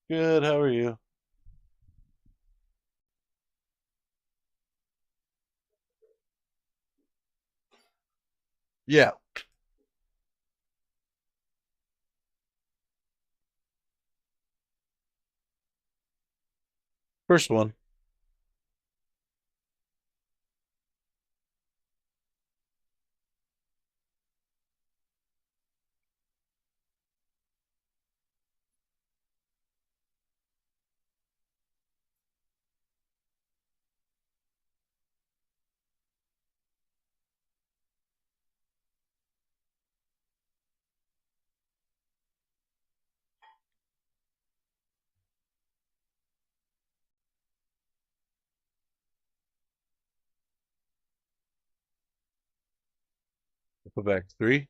Good, how are you? Yeah, first one. Put back three.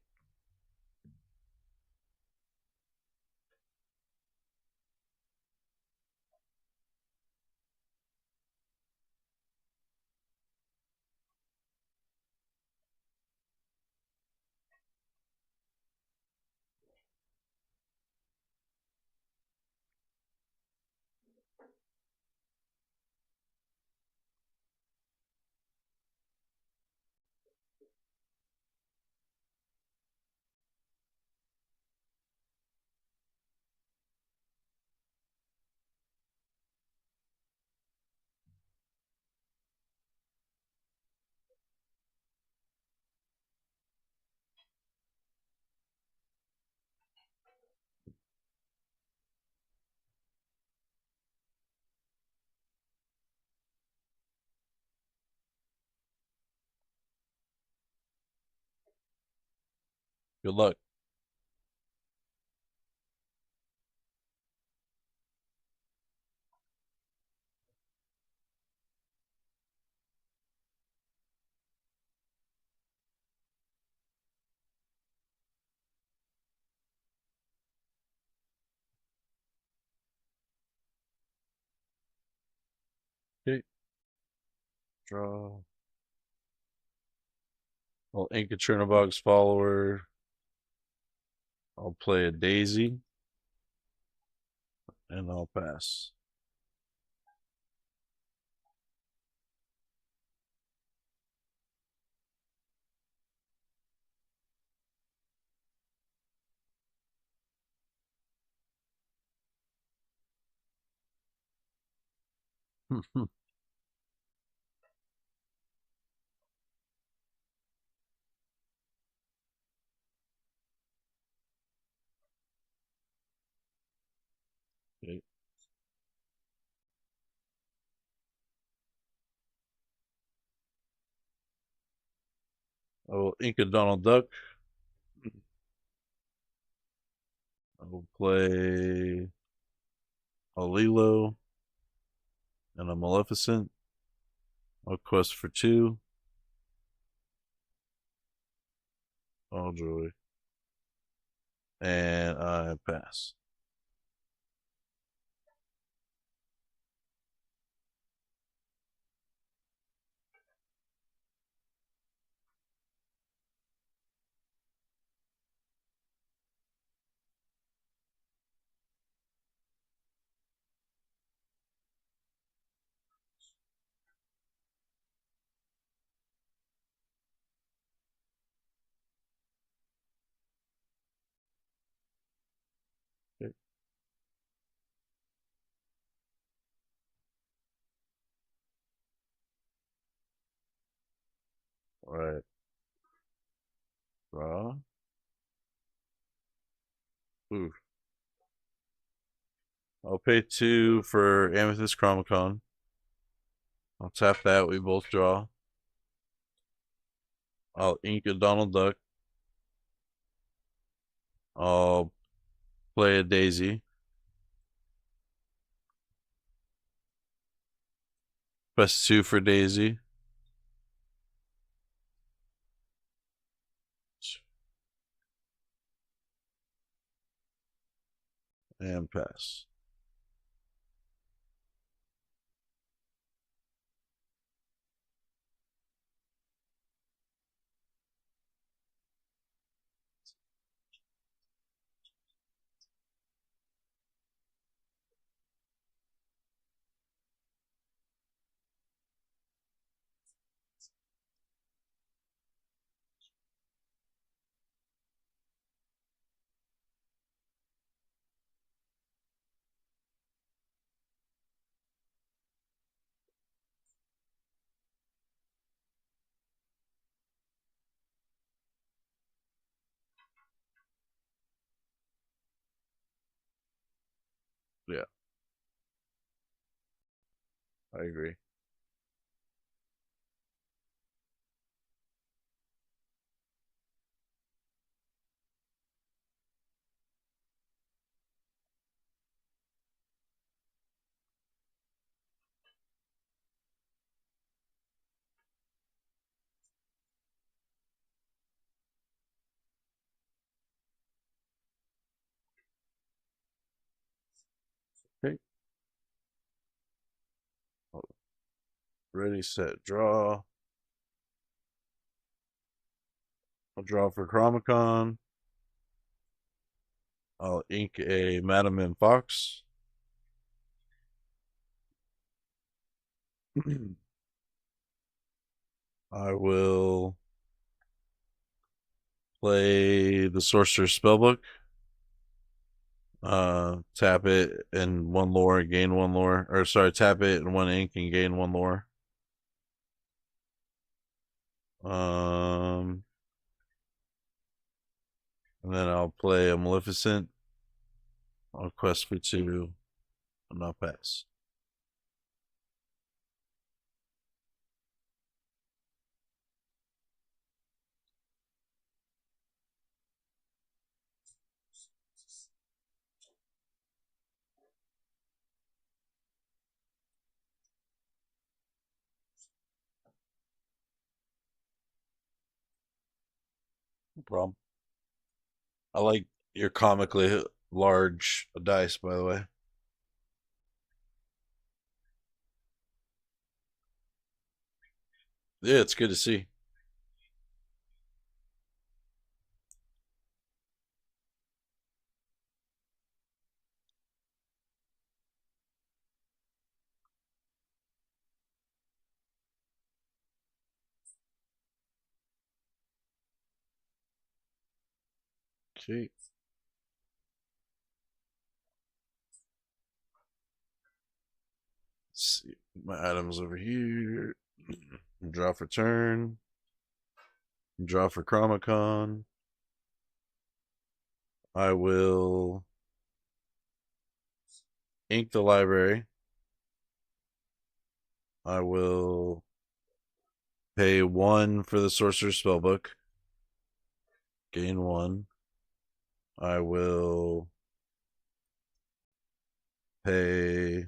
Good luck. Okay, draw. Well, Inca Chernobog's follower. I'll play a daisy and I'll pass. Okay. I will Inca Donald Duck. I will play a Lilo and a Maleficent. I'll quest for two. Oh joy. And I pass. Okay. All right. Draw. Ooh. I'll pay two for Amethyst Chromacon. I'll tap that. We both draw. I'll ink a Donald Duck. I'll play a Daisy. Press two for Daisy. And pass. I agree. Okay. Ready, set, draw. I'll draw for Chromicon. I'll ink a Madam and Fox. I will play the Sorcerer's Spellbook. Tap it and one lore, gain one lore. Or sorry, tap it and one ink and gain one lore. And then I'll play a Maleficent. I'll quest for 2 and I'll pass. No problem. I like your comically large dice, by the way. Yeah, it's good to see. Okay. Let's see my items over here. Draw for turn. Draw for Chromicon. I will ink the library. I will pay 1 for the Sorcerer's Spellbook. Gain 1. I will pay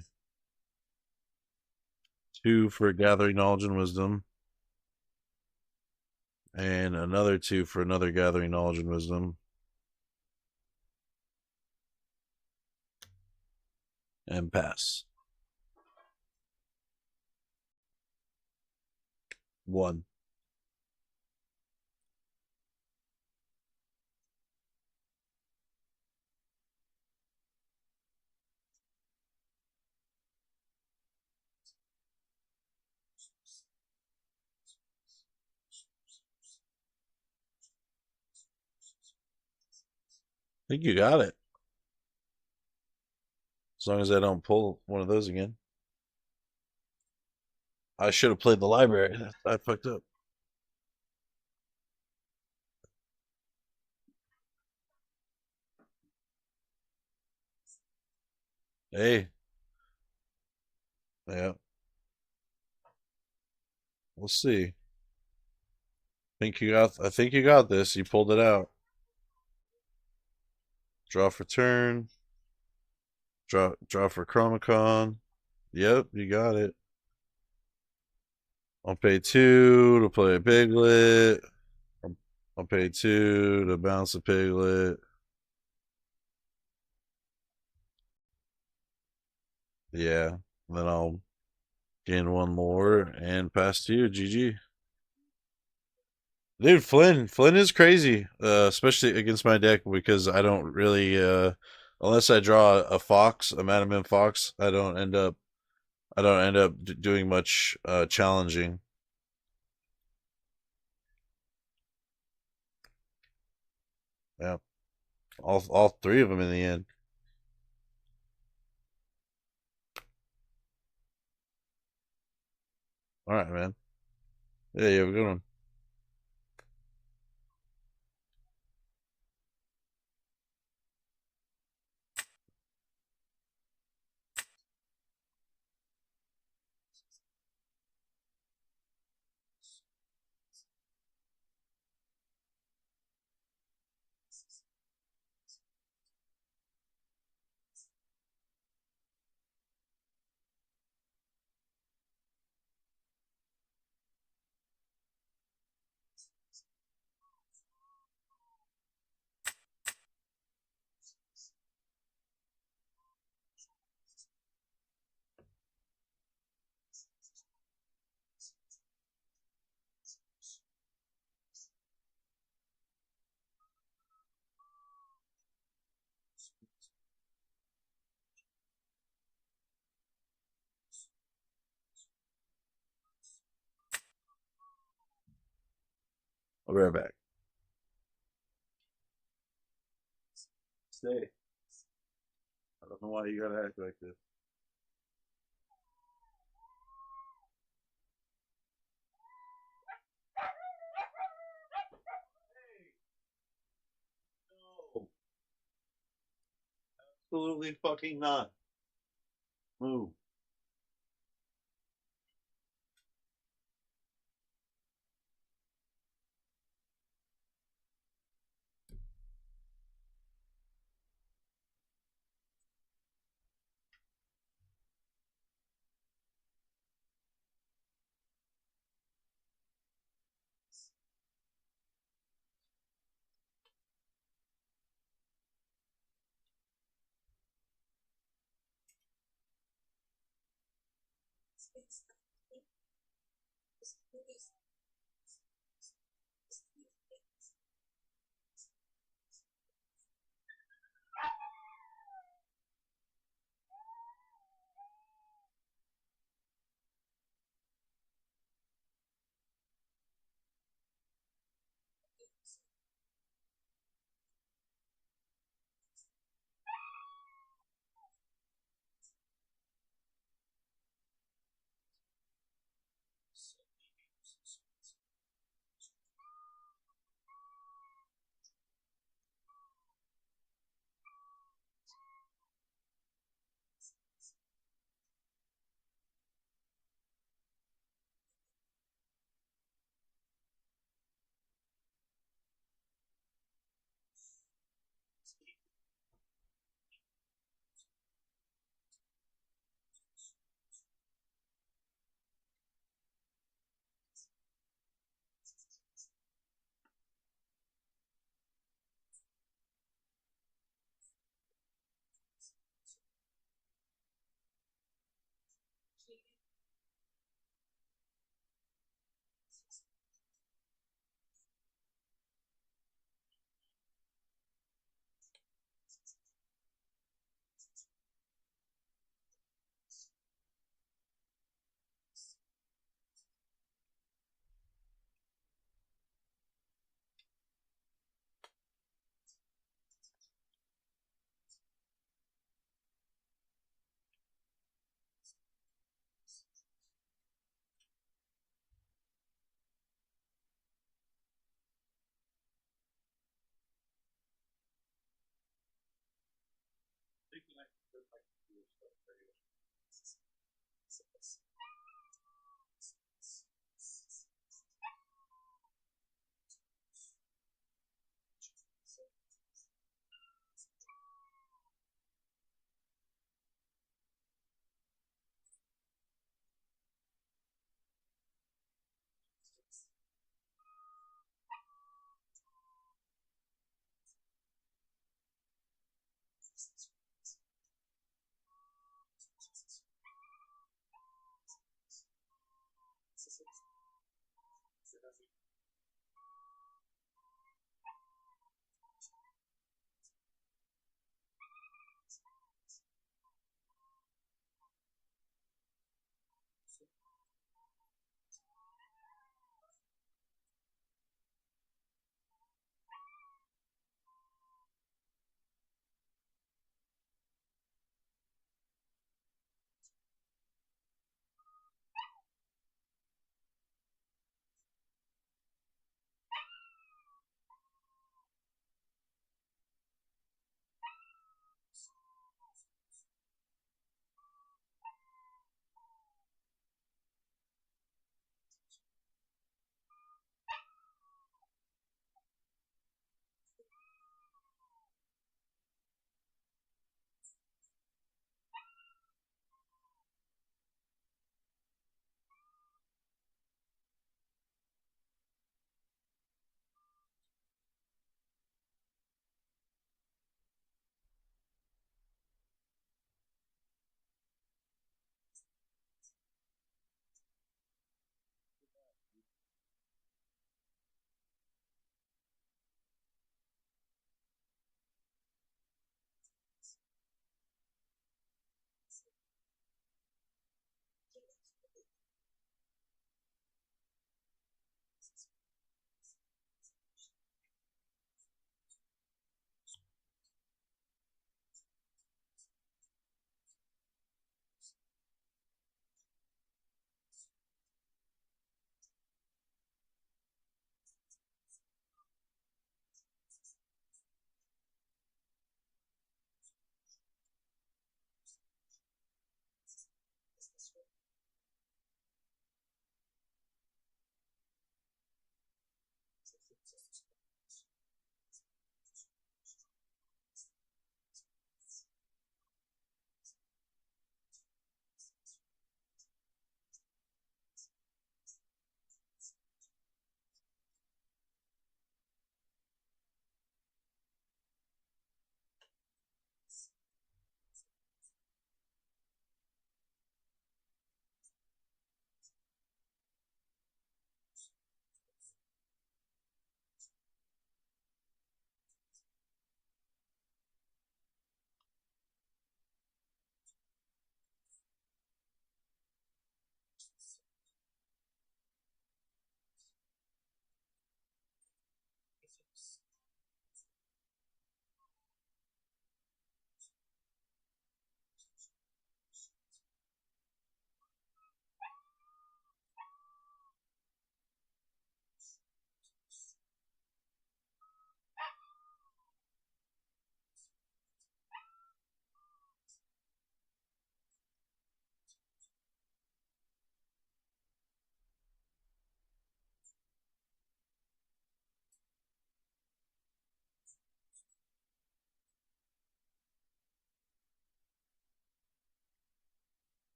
2 for Gathering Knowledge and Wisdom. And another 2 for another Gathering Knowledge and Wisdom. And pass. 1. I think you got it. As long as I don't pull one of those again. I should have played the library. I fucked up. Hey. Yeah. We'll see. I think you got this. You pulled it out. Draw for turn. Draw for Chromicon. Yep, you got it. I'll pay 2 to play a Piglet. I'll pay 2 to bounce a Piglet. Yeah. Then I'll gain 1 more and pass to you. GG. Dude, Flynn is crazy, especially against my deck because I don't really, unless I draw a fox, a Madam Fox, I don't end up doing much challenging. Yeah, all 3 of them in the end. All right, man. Yeah, you have a good one. I'll be right back. Stay. I don't know why you gotta act like this. No, absolutely fucking not. Move.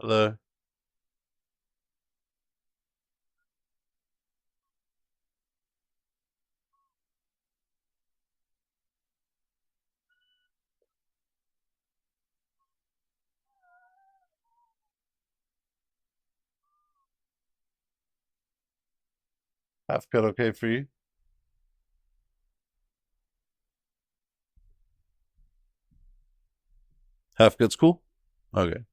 Hello. Half cut okay for you? Half cut's cool? Okay.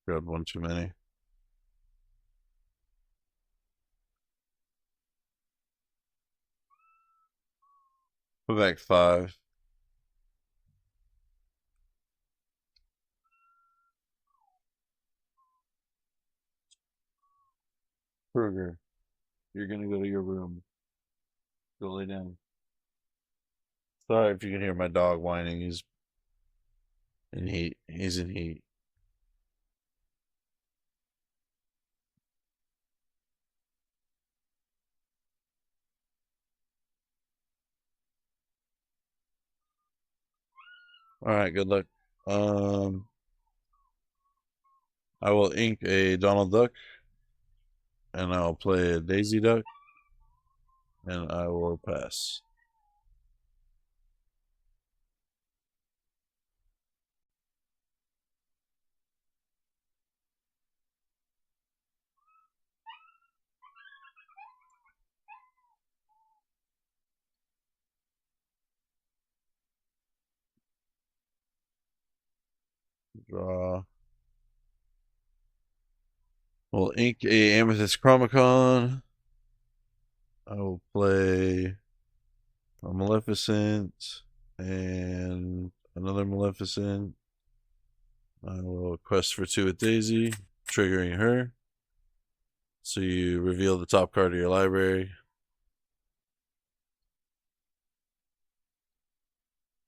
Grabbed one too many. Put back 5. Burger, you're gonna go to your room. Go lay down. Sorry if you can hear my dog whining. He's in heat. He's in heat. All right, good luck. Um, I will ink a Donald Duck, and I'll play a Daisy Duck, and I will pass. Draw. We'll ink a Amethyst Chromacon. I will play a Maleficent and another Maleficent. I will quest for 2 with Daisy, triggering her. So you reveal the top card of your library.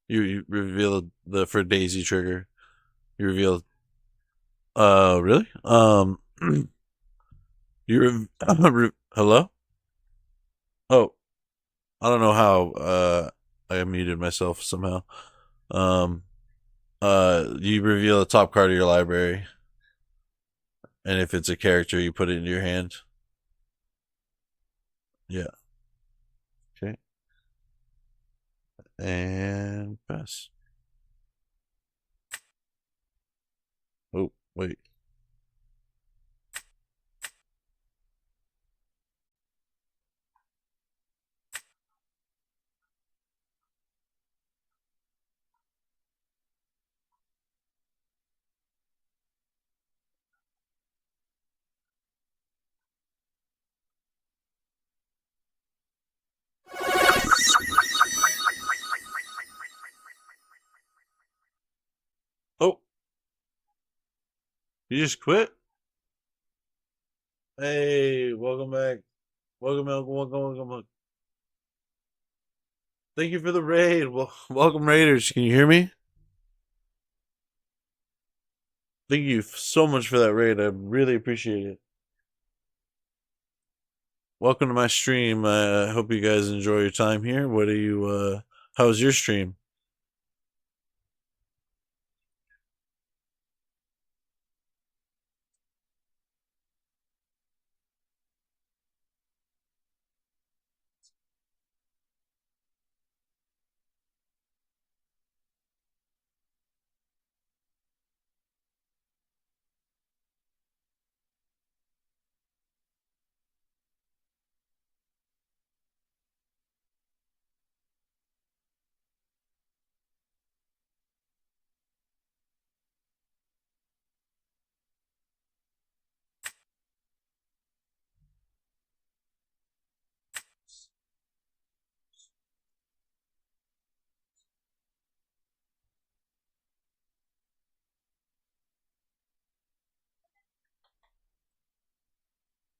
You reveal the for Daisy trigger. You reveal. Really? You hello? Oh, I don't know how. I muted myself somehow. Um, you reveal the top card of your library, and if it's a character, you put it into your hand. Yeah. Okay. And pass. Oh, wait. Oh, you just quit? Hey, welcome back. Welcome. Thank you for the raid. Well, welcome, Raiders. Can you hear me? Thank you so much for that raid. I really appreciate it. Welcome to my stream. I hope you guys enjoy your time here. What are you, how's your stream?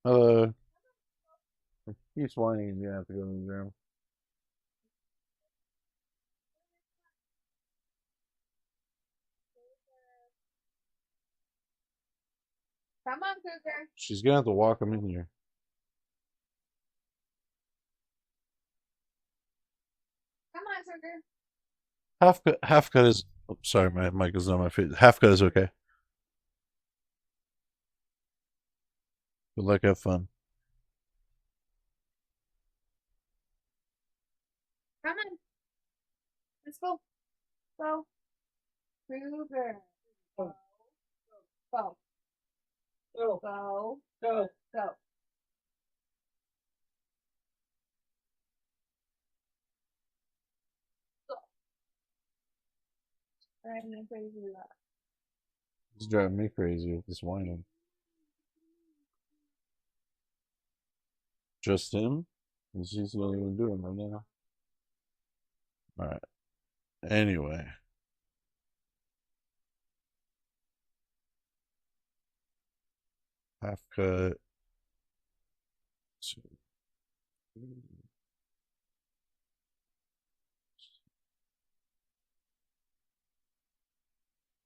Hello. He's whining and you have to go to the room. Come on, Cougar. She's gonna have to walk him in here. Come on, Cougar. Half cut is. Oh, sorry, my mic is on my face. Half cut is okay. Good luck, have fun. Come on. Let's go. Go. Cougar. Go. Go. Go. Go. Go. Go. Driving me crazy. He's driving me crazy with this whining. Just him? He's not even doing right now. Alright. Anyway. Half cut.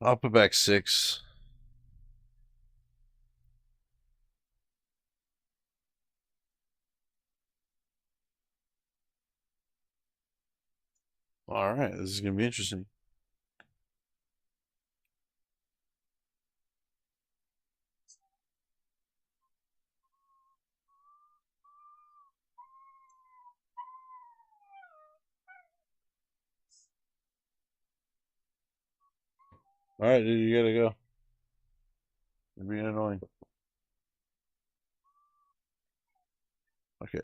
I'll put back 6. Alright, this is gonna be interesting. Alright, dude, you gotta go. You're being annoying. Okay.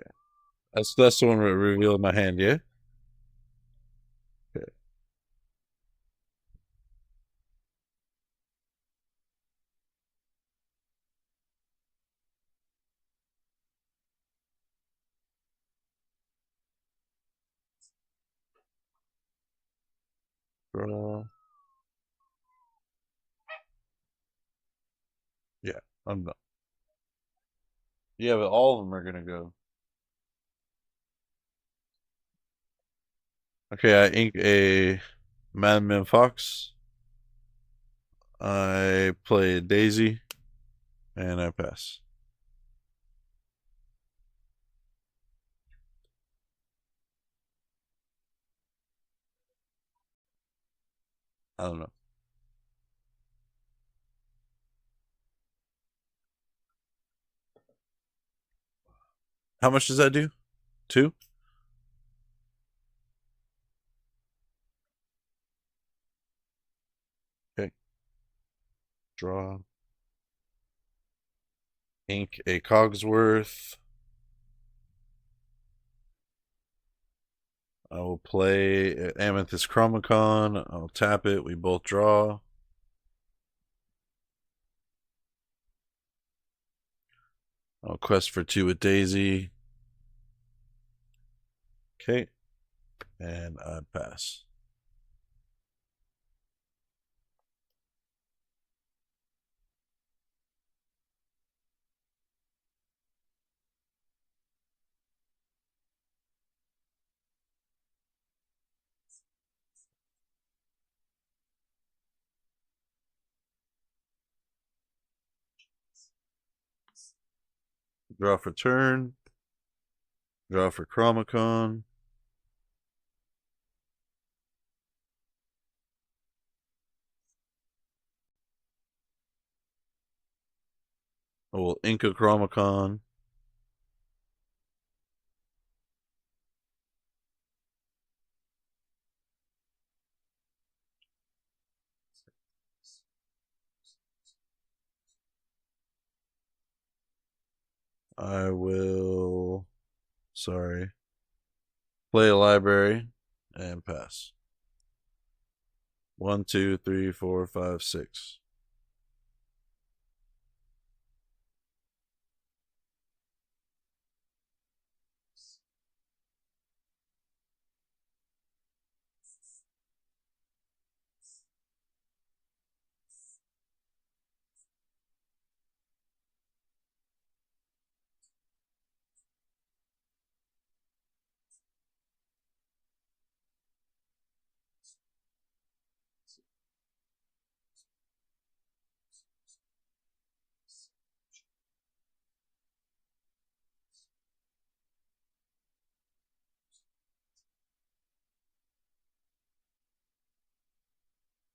That's the one revealing my hand, yeah? Okay. Draw. Yeah, I'm done. Yeah, but all of them are gonna go. Okay, I ink a Madman Fox. I play Daisy, and I pass. I don't know. How much does that do? 2? Okay. Draw. Ink a Cogsworth. I will play Amethyst Chromacon. I'll tap it. We both draw. I'll quest for 2 with Daisy. Okay. And I pass. Draw for turn. Draw for Chromacon. I will ink a Chromacon. I will. Sorry. Play a library and pass. 1, 2, 3, 4, 5, 6.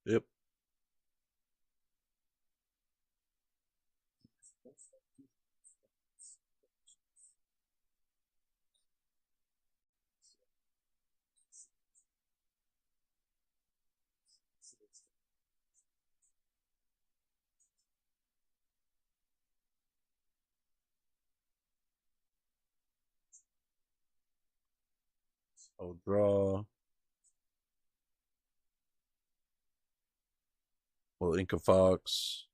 Yep. I'll draw. We'll ink a fox.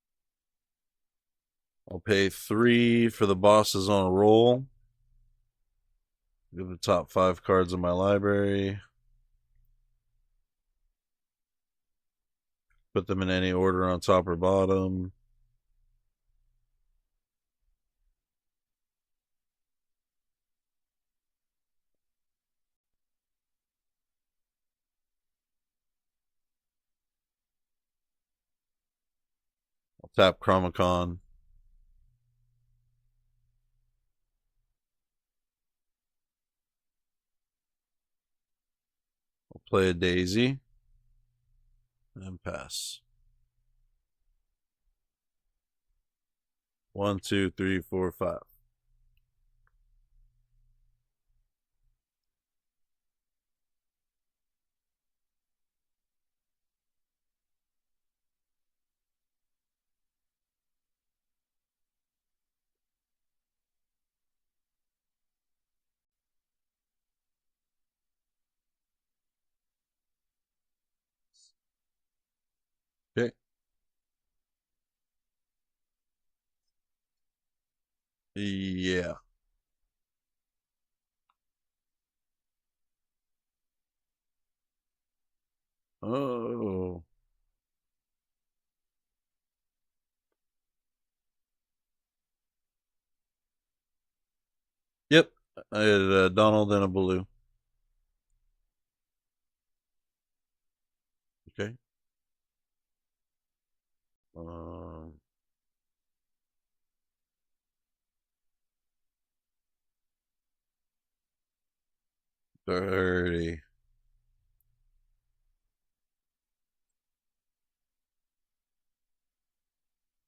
I'll pay 3 for the bosses on a roll. Give the top 5 cards in my library. Put them in any order on top or bottom. I'll tap Chromacon. I'll play a daisy. And pass. 1, 2, 3, 4, 5. Okay. Yeah. Oh. Yep. I had Donald and a Baloo. Okay. 30.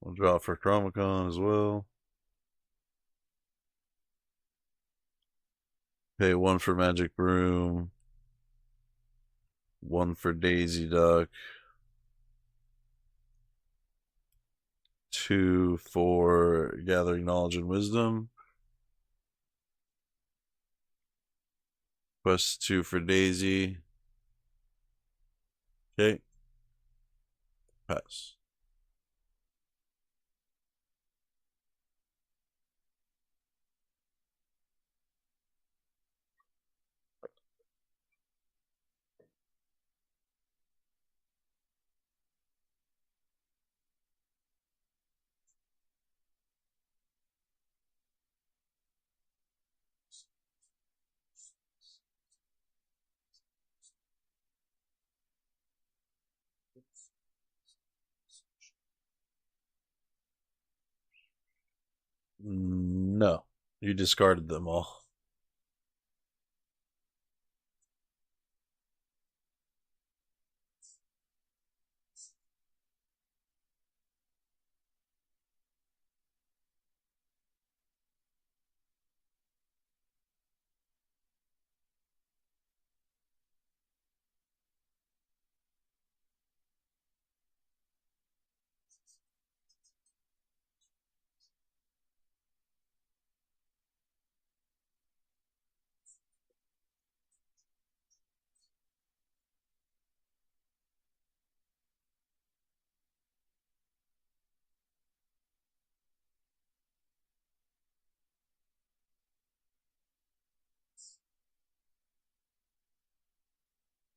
I'll draw for Chromacon as well. Pay 1 for Magic Broom. 1 for Daisy Duck. 2 for Gathering Knowledge and Wisdom. Quest 2 for Daisy. Okay. Pass. No. You discarded them all.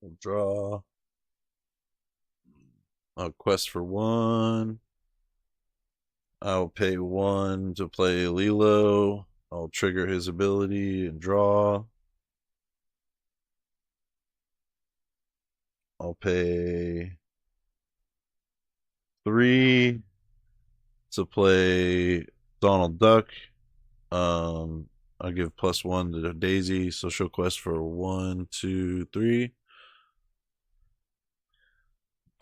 We'll draw. I'll quest for 1. I'll pay 1 to play Lilo. I'll trigger his ability and draw. I'll pay 3 to play Donald Duck. I'll give +1 to Daisy, so she'll quest for 1, 2, 3.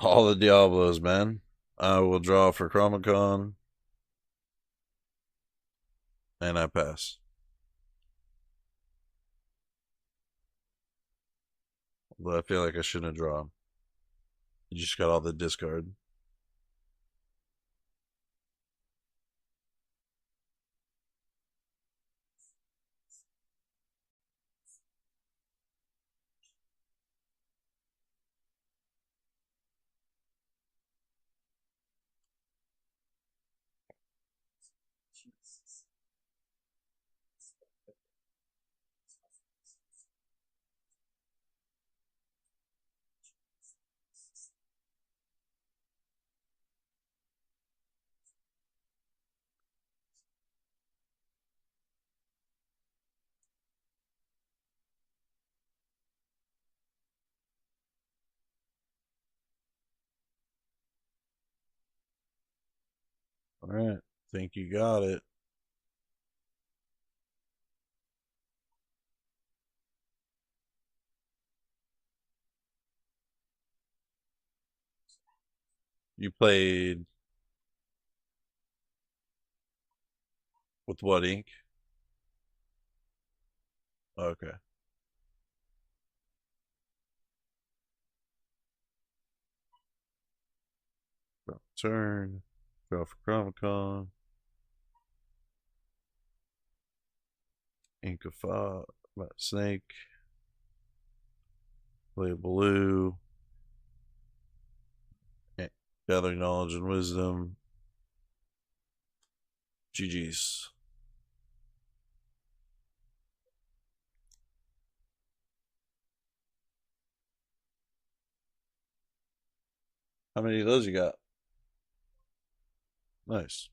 All the Diablos, man. I will draw for Chromicon, and I pass. Although I feel like I shouldn't have drawn. You just got all the discard. All right. Think you got it. You played with what ink? Okay. Turn. Draw for Chromicon. Ink of Fire. Snake. Play blue. Gathering knowledge and wisdom. GG's. How many of those you got? Nice.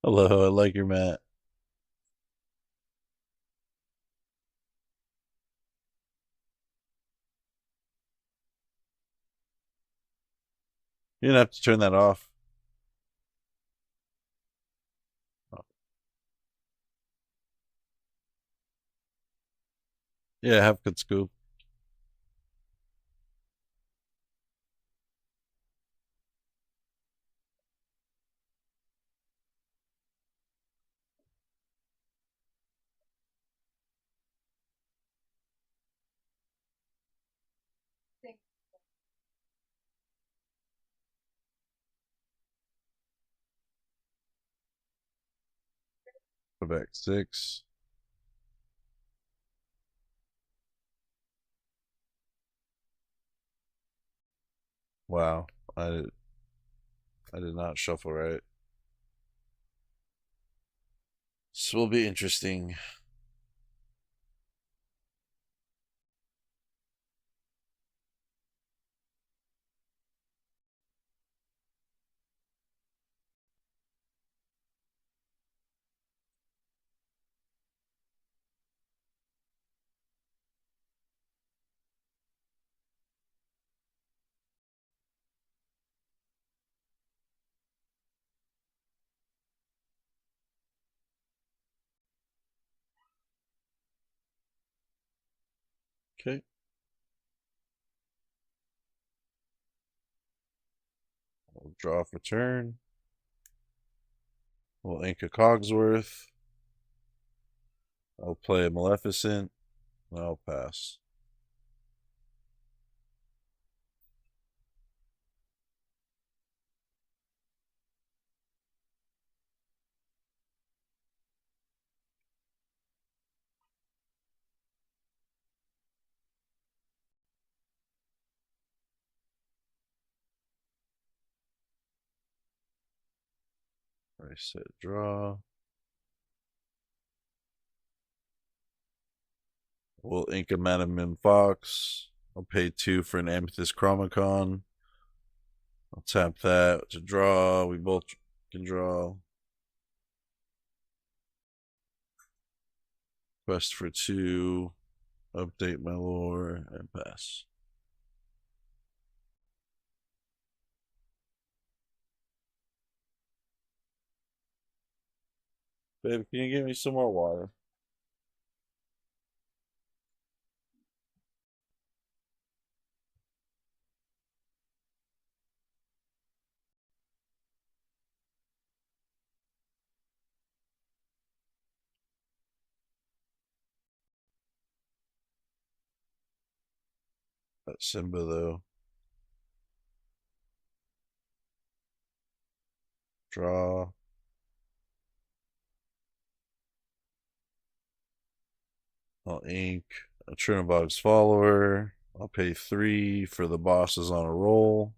Hello, I like your mat. You didn't have to turn that off. Yeah, have good scoop. Go back 6. Wow. I did not shuffle right. This will be interesting. Okay. We'll draw for turn. We'll ink a Cogsworth. I'll play a Maleficent. I'll pass. said draw. We'll ink a Madam Fox. I'll pay 2 for an Amethyst Chromacon. I'll tap that to draw. We both can draw. Quest for 2. Update my lore and pass. Babe, can you give me some more water? That Simba though. Draw. I'll ink a Trinibog's follower. I'll pay 3 for the bosses on a roll.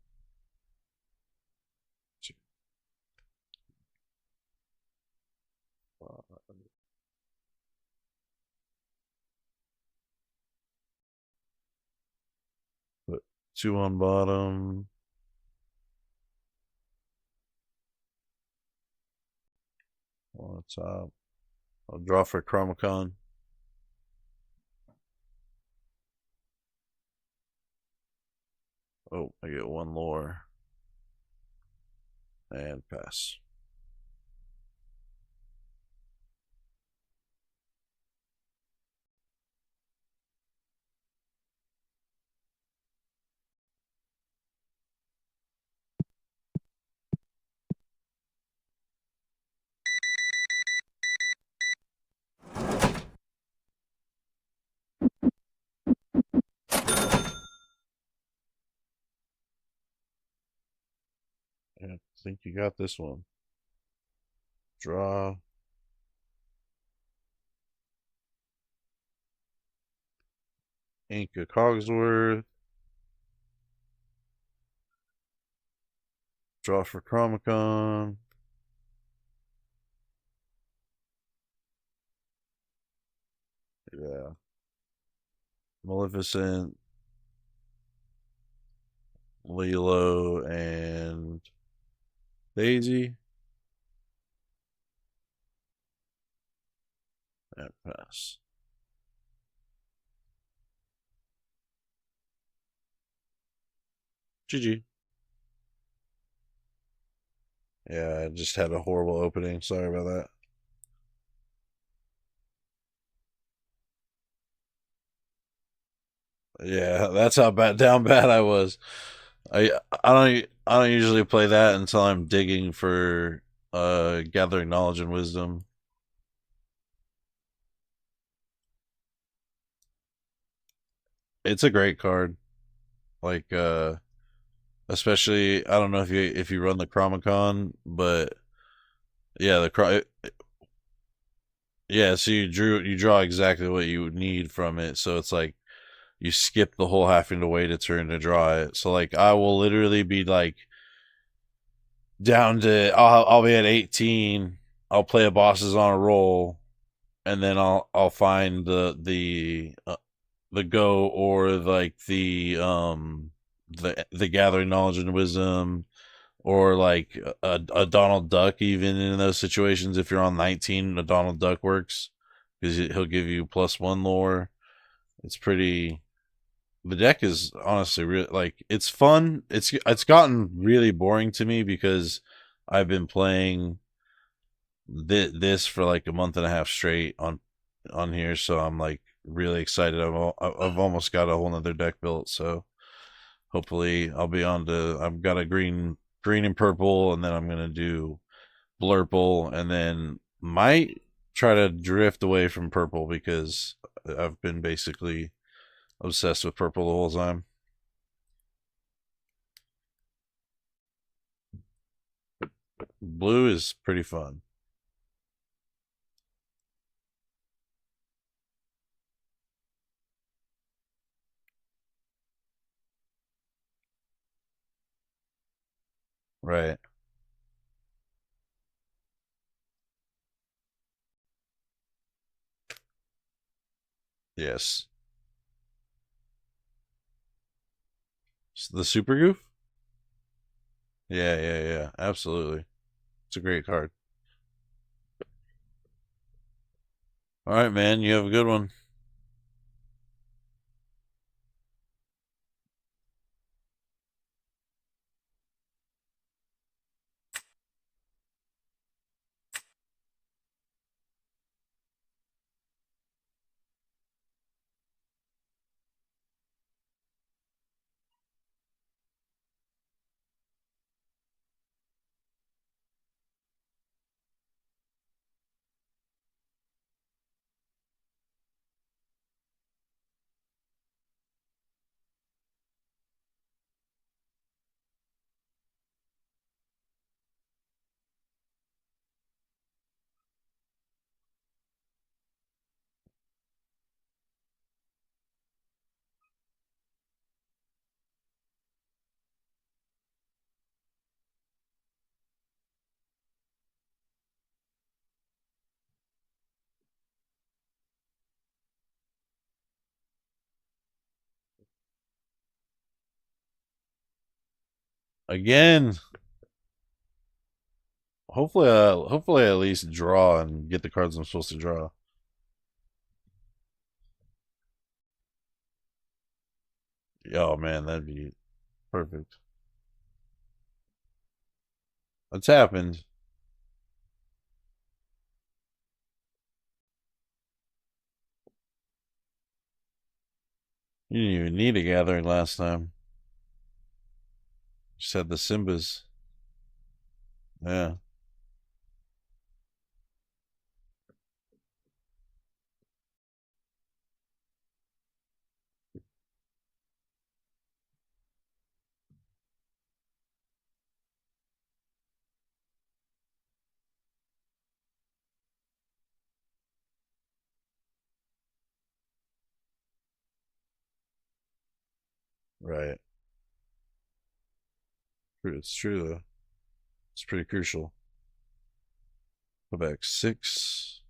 Put 2 on bottom. On top. I'll draw for Chromacon. Oh, I get 1 lore. And pass. I think you got this one. Draw. Ink a Cogsworth. Draw for Chromacon. Yeah. Maleficent. Lilo and Daisy. And pass. GG. Yeah, I just had a horrible opening. Sorry about that. Yeah, that's how bad I was. I don't usually play that until I'm digging for gathering knowledge and wisdom. It's a great card. Like especially I don't know if you run the Chromacon, but yeah, yeah, so you draw exactly what you would need from it. So it's like you skip the whole having to wait a turn to draw it. So like I will literally be like down to I'll be at 18. I'll play a bosses on a roll, and then I'll find the go or like the gathering knowledge and wisdom or like a Donald Duck even in those situations. If you're on 19, a Donald Duck works because he'll give you +1 lore. It's pretty. The deck is honestly really like it's fun. It's gotten really boring to me because I've been playing this for like a month and a half straight on here, so I'm like really excited. I've almost got a whole nother deck built, so hopefully I'll be on to. I've got a green and purple, and then I'm gonna do blurple, and then might try to drift away from purple because I've been basically obsessed with purple the whole time. Blue is pretty fun. Right. Yes. The Super Goof? Yeah. Absolutely. It's a great card. All right, man. You have a good one. Again. Hopefully I at least draw and get the cards I'm supposed to draw. Oh man, that'd be perfect. It's happened. You didn't even need a gathering last time. Just had the Simbas. Yeah, right. It's true though. It's pretty crucial. Go back 6.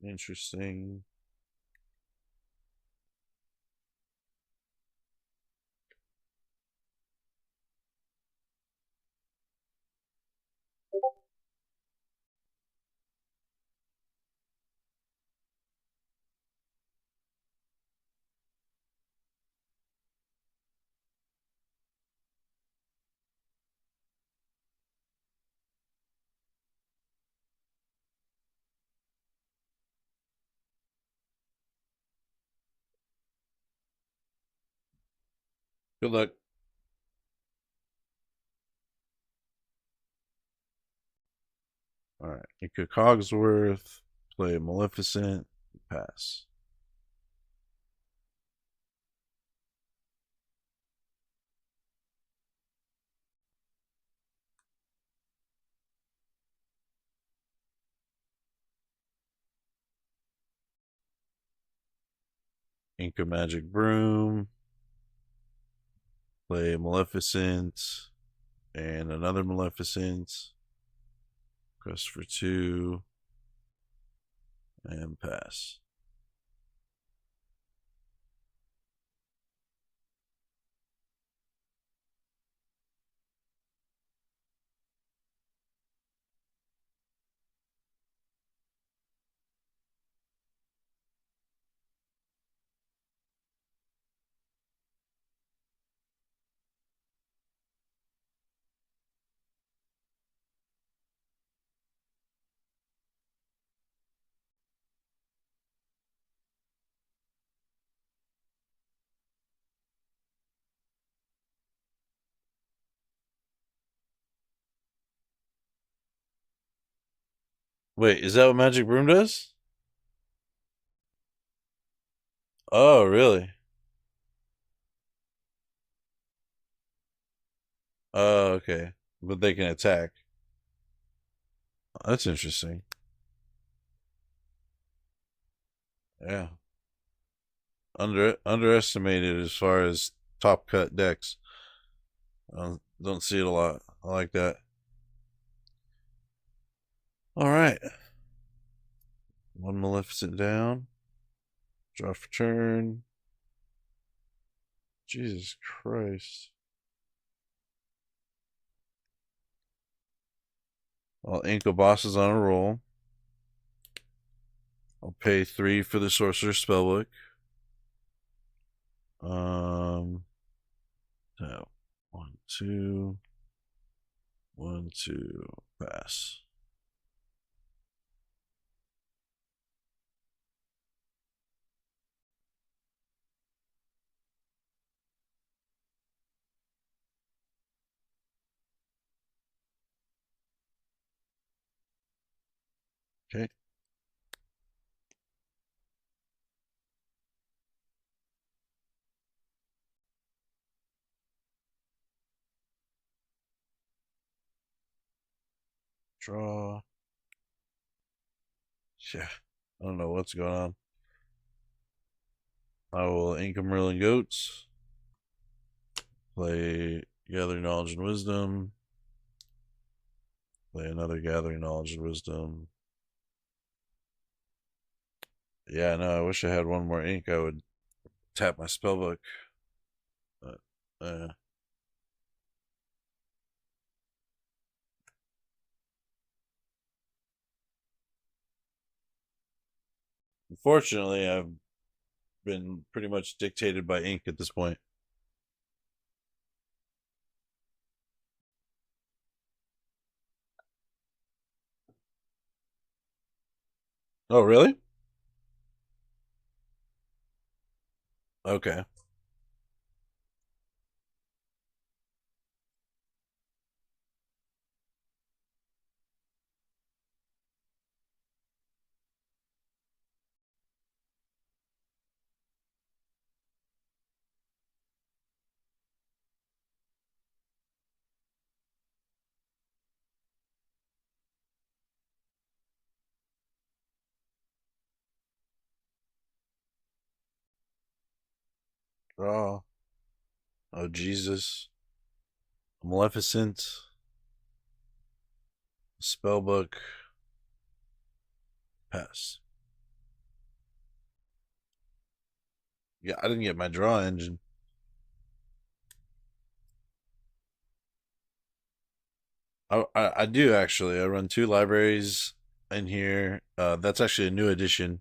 Interesting. Good luck. All right. Ika Cogsworth. Play Maleficent. Pass. Inca Magic Broom. Play Maleficent. And another Maleficent. Quest for 2. And pass. Wait, is that what Magic Broom does? Oh, really? Oh, okay. But they can attack. That's interesting. Yeah. Underestimated as far as top cut decks. Don't see it a lot. I like that. All right. One Maleficent down. Draw for turn. Jesus Christ. I'll ink a bosses on a roll. I'll pay 3 for the Sorcerer's Spellbook. No. 1, 2. 1, 2. Pass. Okay. Draw. Yeah. I don't know what's going on. I will ink a Merlin Goats. Play Gather Knowledge and Wisdom. Play another Gathering Knowledge and Wisdom. Yeah, no, I wish I had one more ink. I would tap my spellbook. But, unfortunately, I've been pretty much dictated by ink at this point. Oh, really? Okay. Draw. Oh, Jesus. Maleficent. Spellbook. Pass. Yeah, I didn't get my draw engine. I do actually. I run 2 libraries in here. That's actually a new addition.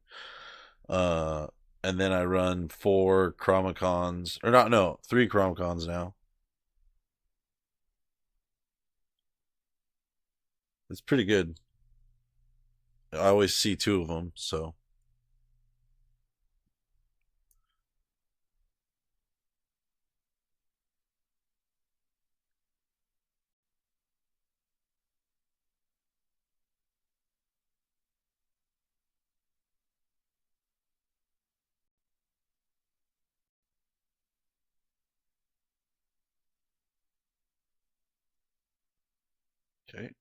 Uh, and then I run 4 Chromicons, or not? No, 3 Chromicons now. It's pretty good. I always see 2 of them. So okay,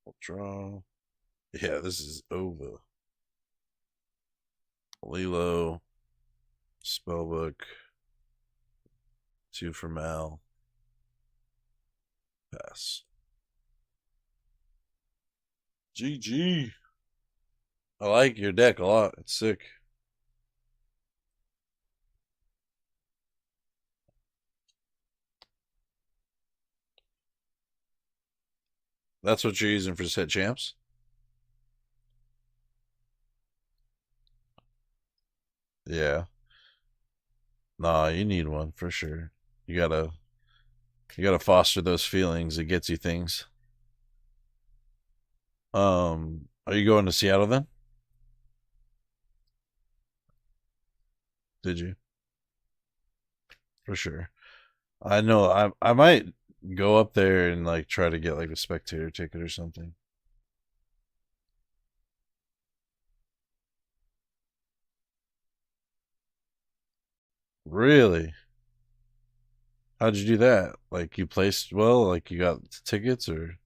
I'll draw. Yeah, this is over. Lilo, Spellbook, 2 for Mal. Pass. GG. I like your deck a lot. It's sick. That's what you're using for set champs? Yeah. Nah, you need one for sure. You gotta you gotta foster those feelings. It gets you things. Are you going to Seattle then? Did you? For sure. I know I might go up there and like try to get like a spectator ticket or something. Really? How'd you do that? Like you placed well, like you got tickets or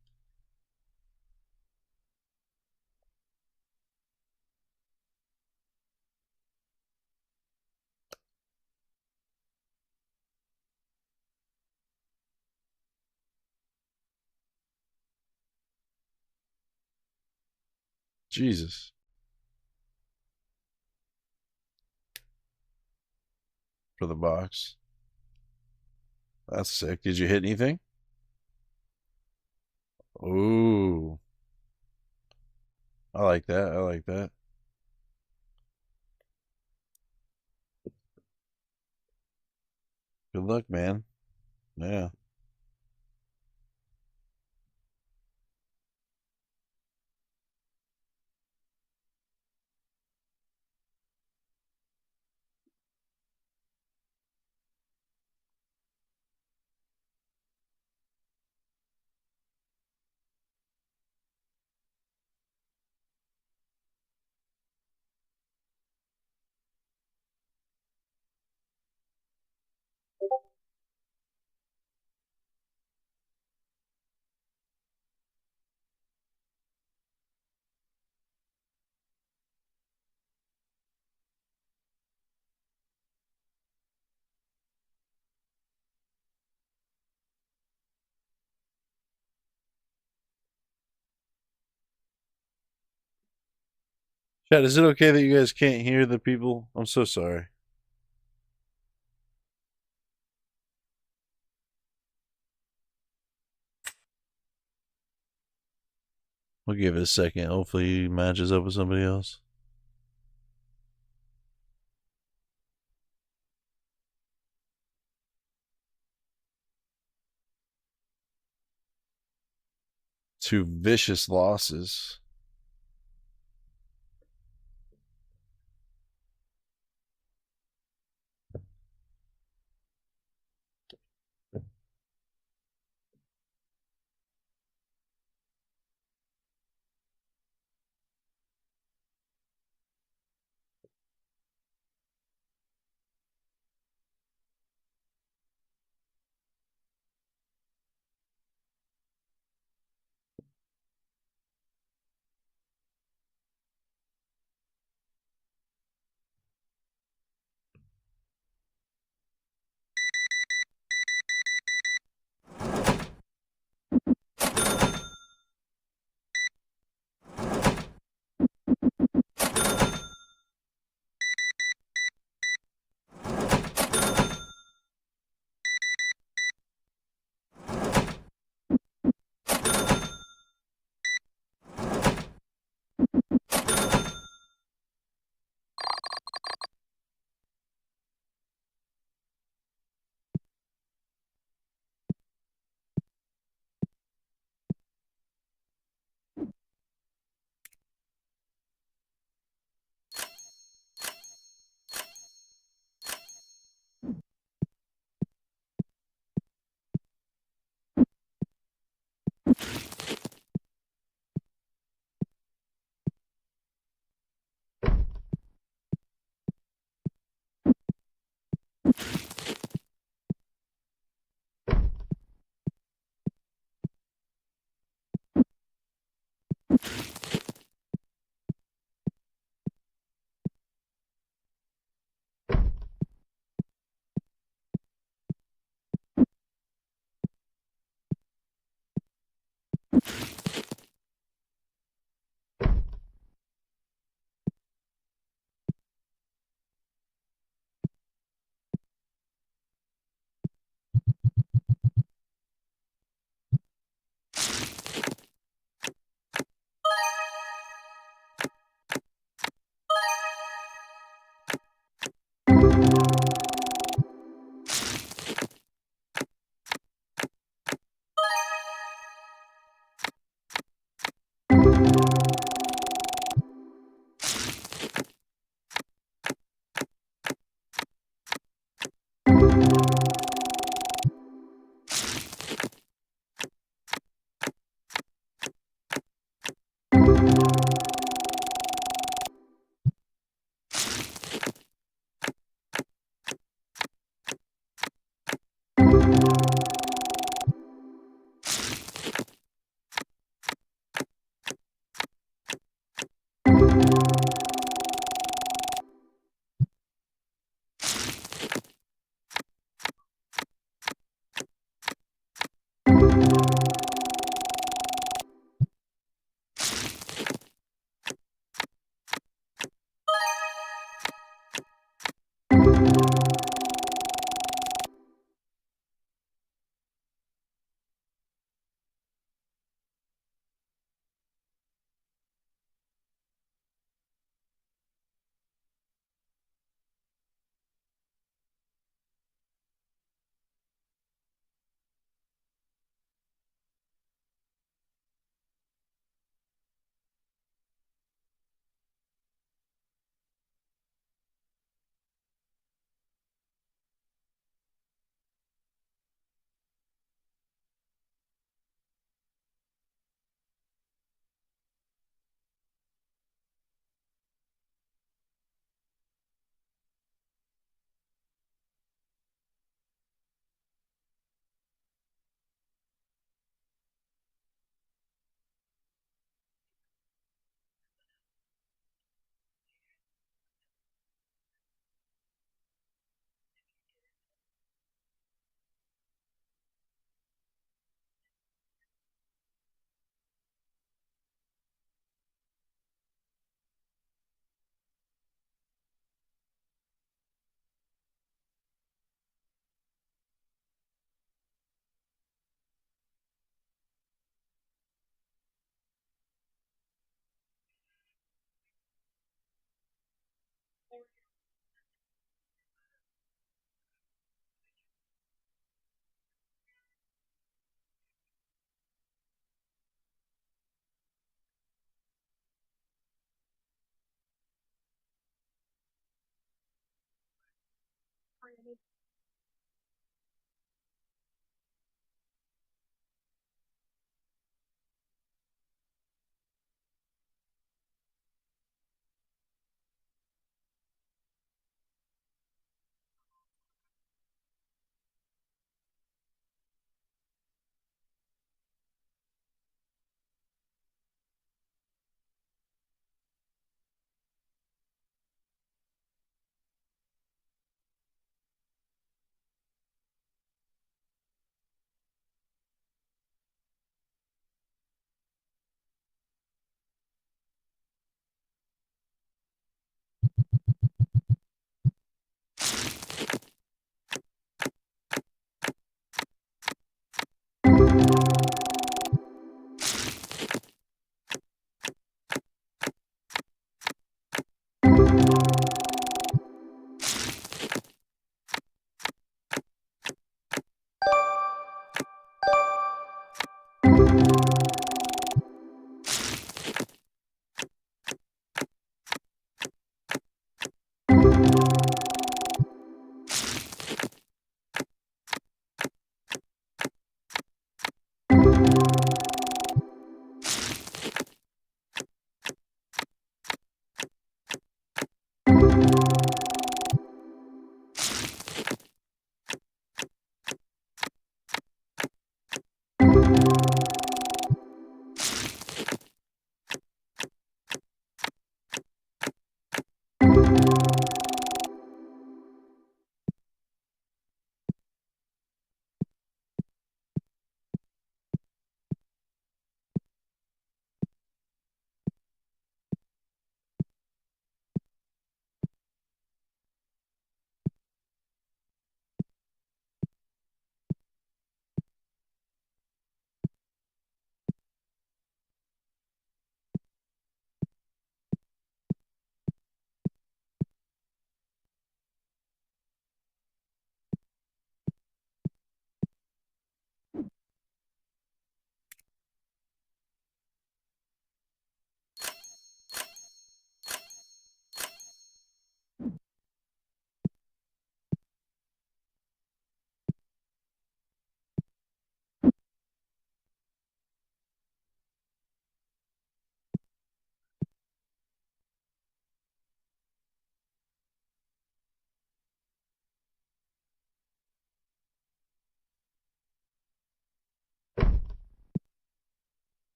Jesus. For the box. That's sick. Did you hit anything? Ooh. I like that. I like that. Good luck, man. Yeah. Chat, is it okay that you guys can't hear the people? I'm so sorry. We'll give it a second. Hopefully he matches up with somebody else. Two vicious losses.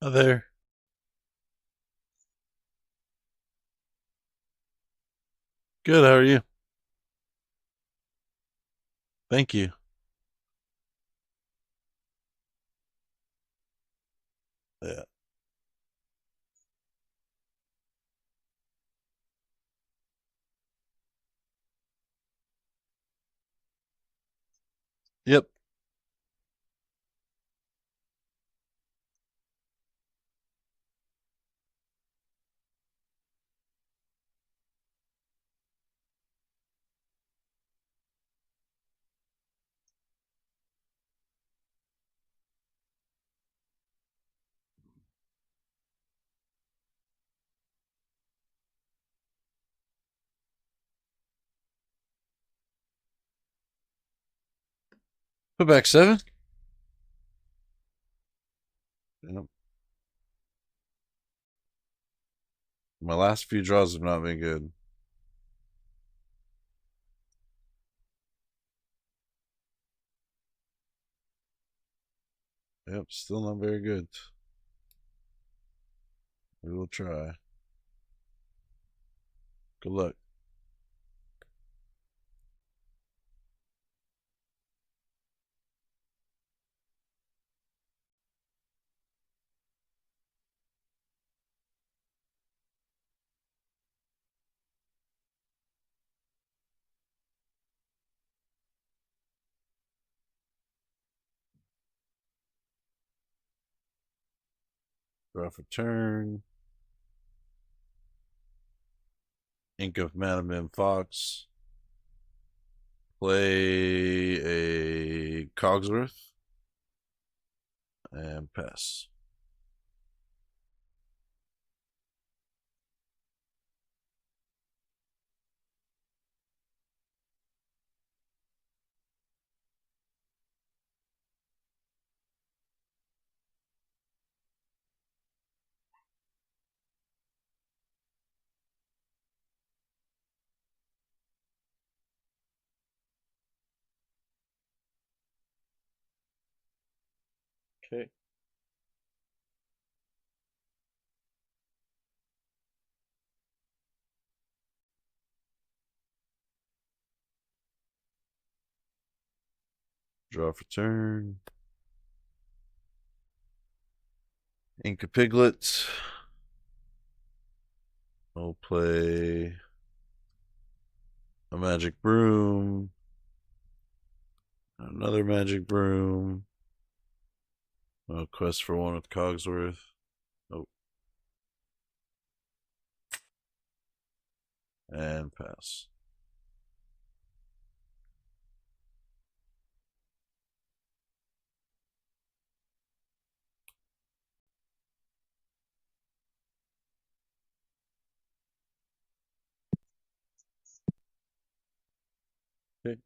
Hi there. Good. How are you? Thank you. Yeah. Yep. Put back 7. Yep. My last few draws have not been good. Yep. Still not very good. We will try. Good luck. Draw for turn. Ink of Madam Fox. Play a Cogsworth. And pass. Okay. Draw for turn. Ink of Piglet. I'll play a Magic Broom. Another Magic Broom. A quest for one with Cogsworth. Oh. And pass. Okay.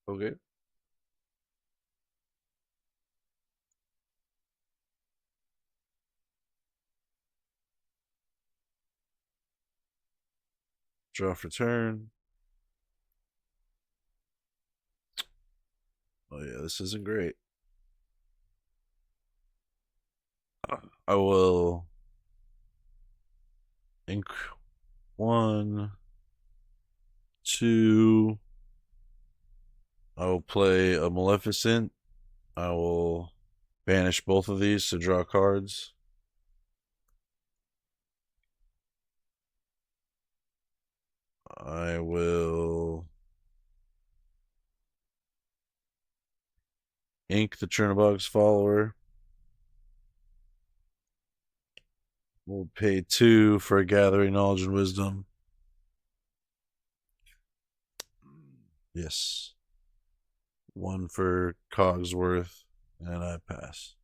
Okay. Draw for turn. Oh yeah, this isn't great. I will ink 1, 2. I will play a Maleficent. I will banish both of these to draw cards. I will Ink, the Chernobog's follower. We'll pay 2 for gathering knowledge and wisdom. Yes. 1 for Cogsworth, and I pass.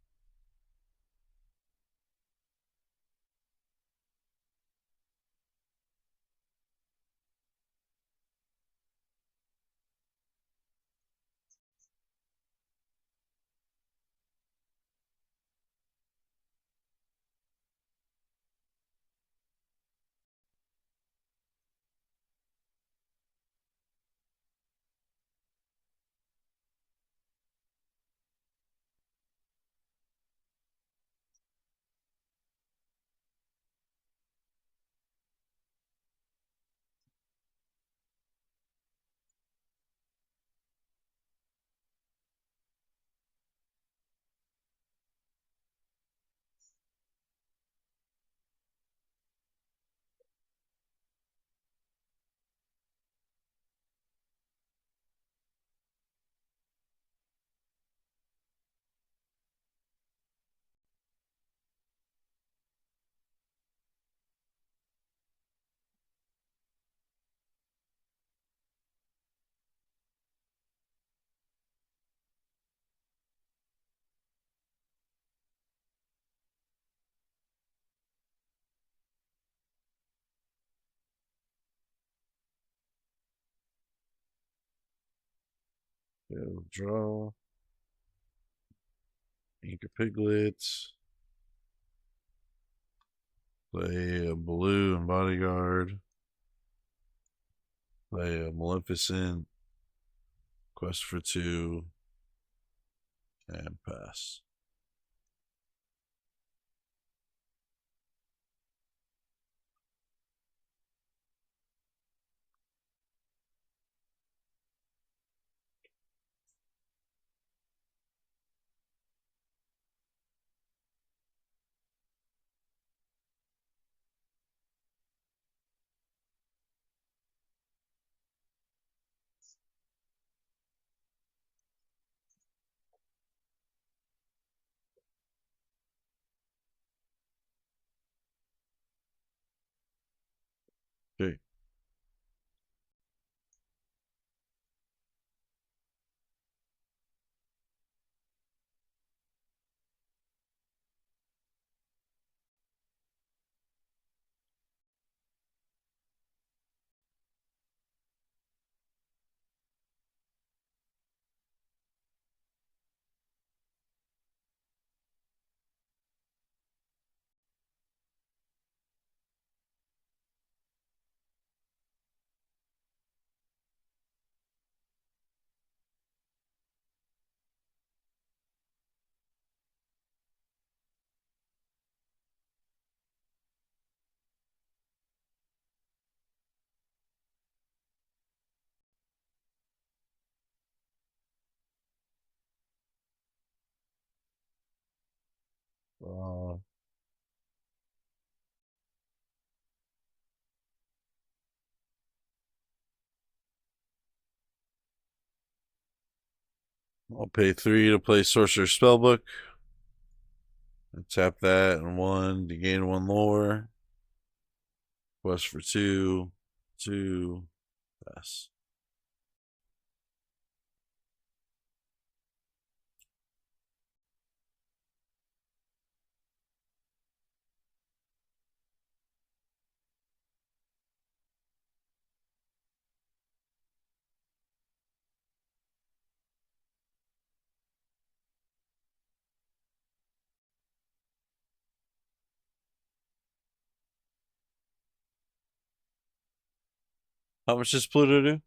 Go draw. Anchor Piglets. Play a blue and bodyguard. Play a Maleficent. Quest for 2. And pass. Okay. Uh, I'll pay 3 to play Sorcerer's Spellbook. Tap that and 1 to gain 1 lore. Quest for 2. 2. Pass. How much does Pluto do?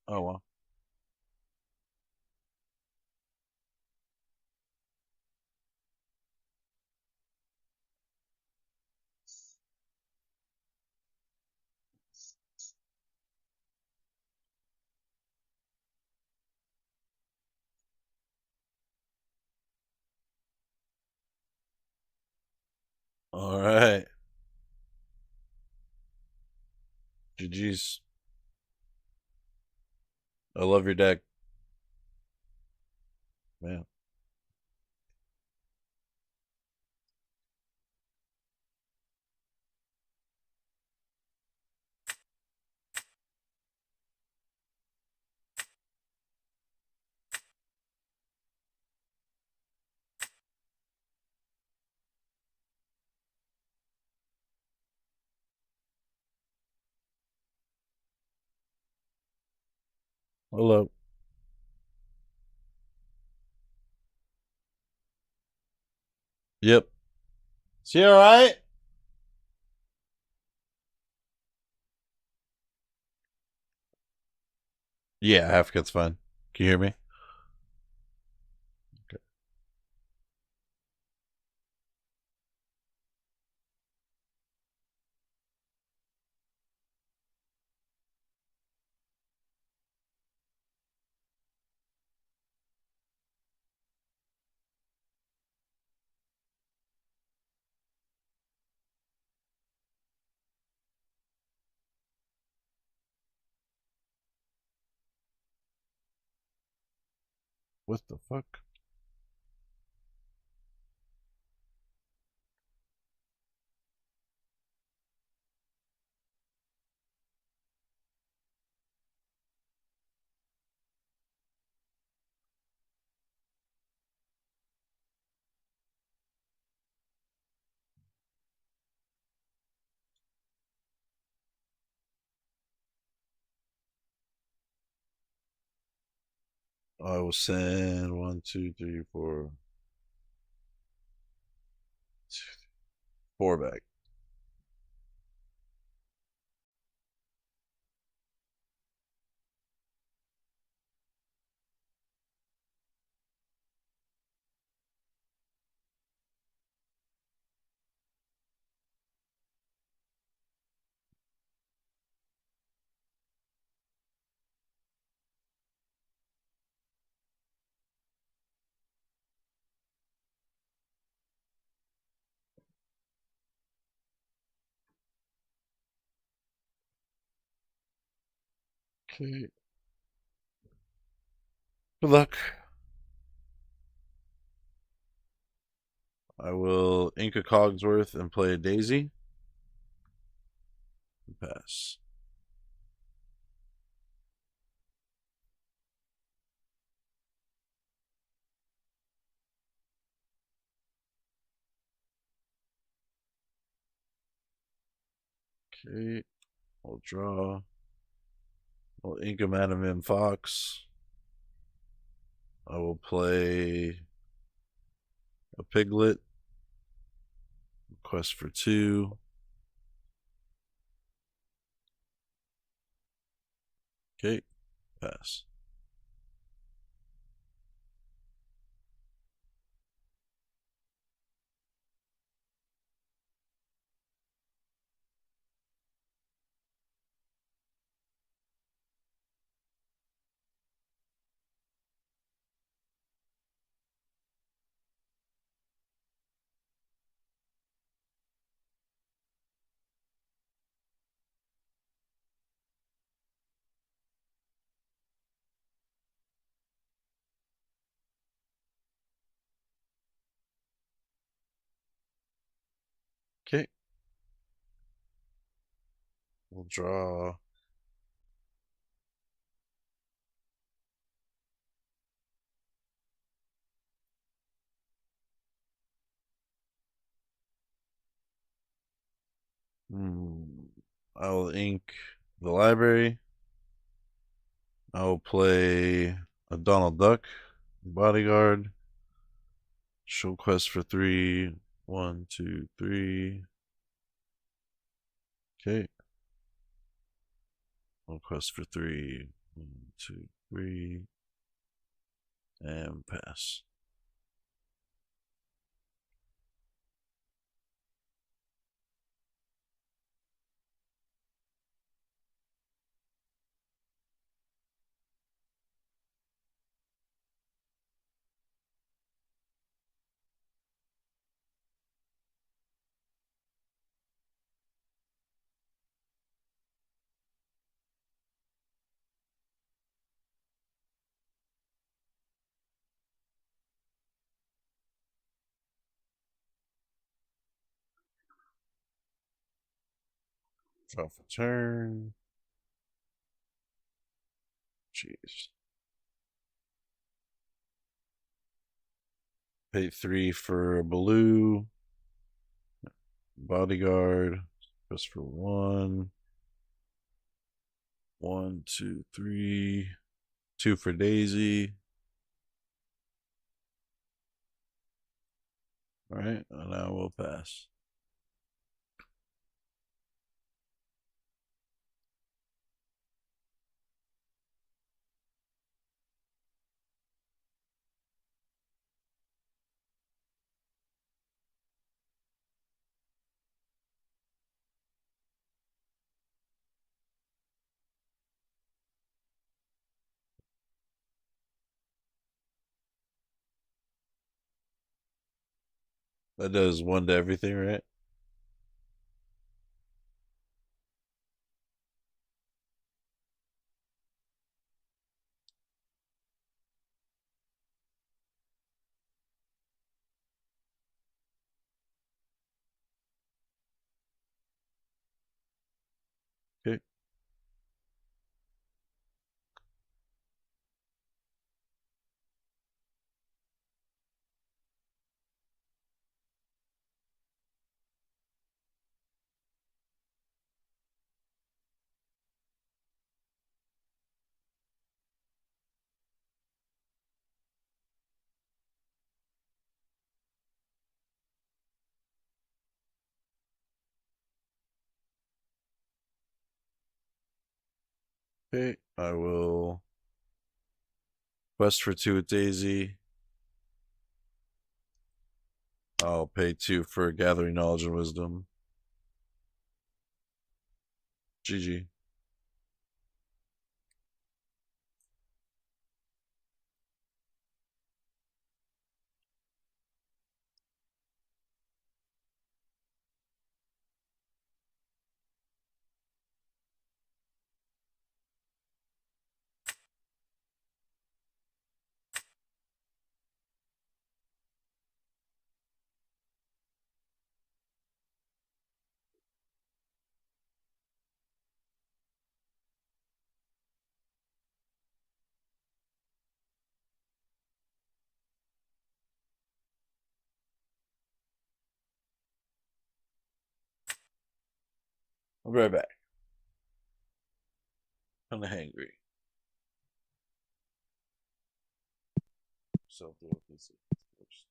Oh, well. All right. GG's. I love your deck. Man. Hello. Yep. Is he alright? Yeah, half cat's fine. Can you hear me? Okay. What the fuck? I will send 1, 2, 3, 4, 4 back. Okay. Good luck. I will ink a Cogsworth and play a Daisy. Pass. Okay. I'll draw. I'll ink a Madam M Fox. I will play a Piglet. Quest for 2. Okay. Pass. Okay. We'll draw. I will ink the library. I will play a Donald Duck bodyguard. Show quest for 3. 1, 2, 3. Okay. I'll quest for 3. 1, 2, 3. And pass. Draw for turn. Jeez. Pay 3 for a blue. Bodyguard. Just for 1. 1, 2, 3. 2 for Daisy. Alright, and now we'll pass. That does 1 to everything, right? Okay. Okay, I will quest for 2 with Daisy. I'll pay 2 for gathering knowledge and wisdom. GG. I'll be right back. Kinda hangry. So deal with this first.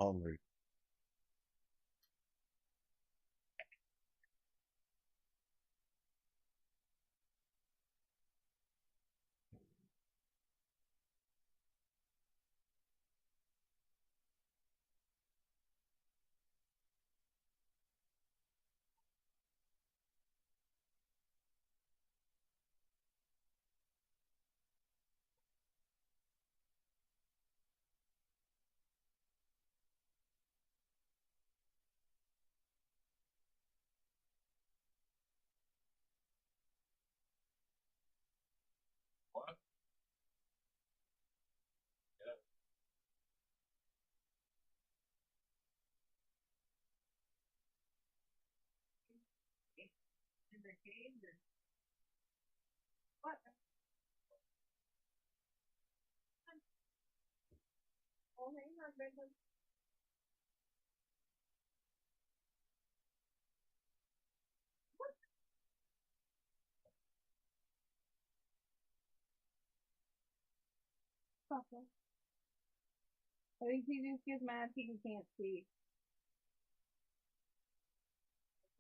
Hungry. What? Yeah. In the game, what? Oh, hang on, Brenda. Papa. I think he just gets mad he can't see.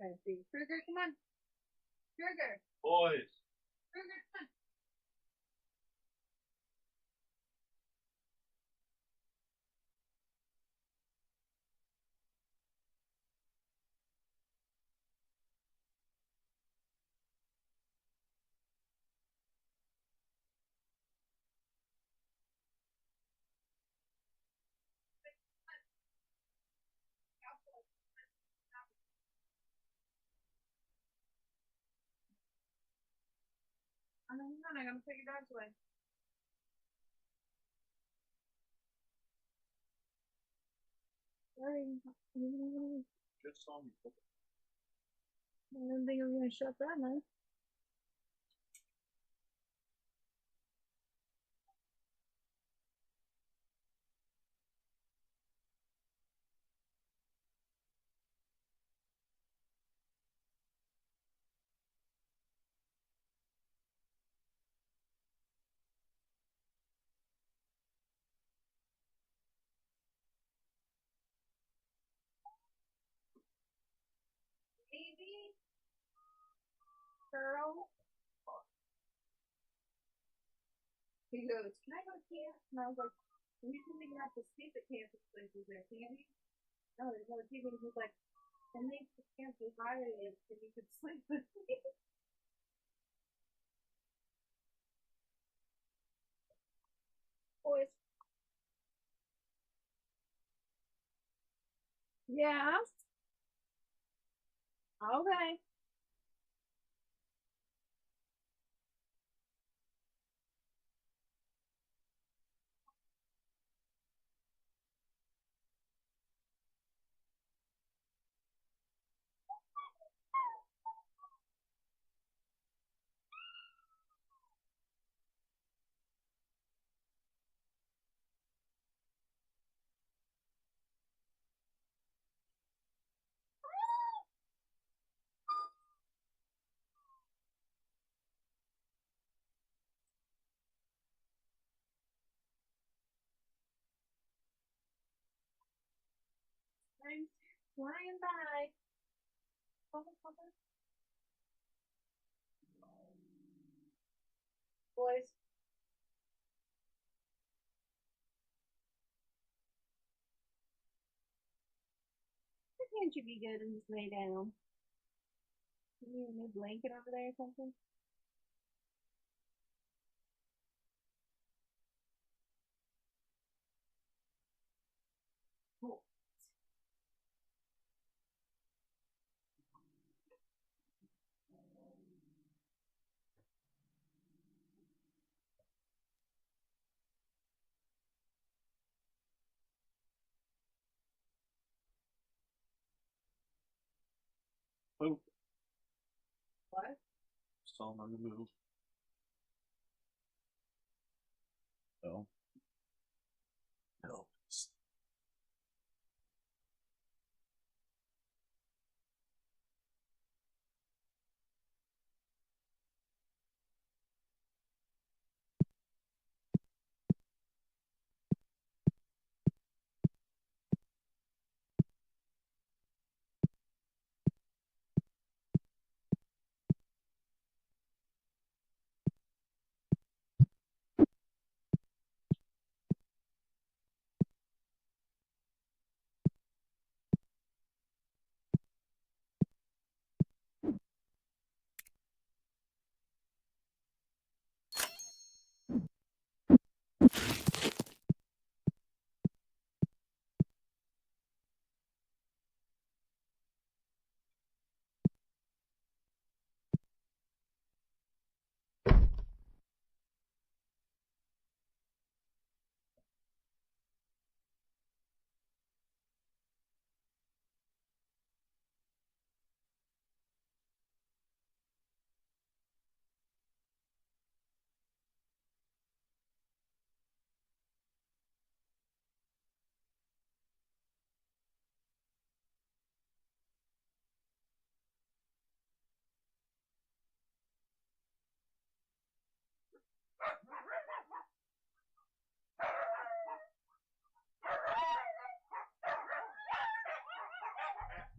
Can't see. Sugar, come on. Sugar. Boys. Sugar, come on. Hang on, I gotta put your dogs away. Sorry. Just saw me. I didn't think I was gonna shut that, man. Baby girl. He goes, can I go to camp? And I was like, we usually have to sleep at camp places there, can we? No, there's no TV. And he's like, and they camp is higher than so you could sleep with me. Boys. Yeah. Okay. I'm flying by. Boys. Why can't you be good and just lay down? You need a new blanket over there or something? Cool. Boom. What? Saw him on the move. No. No.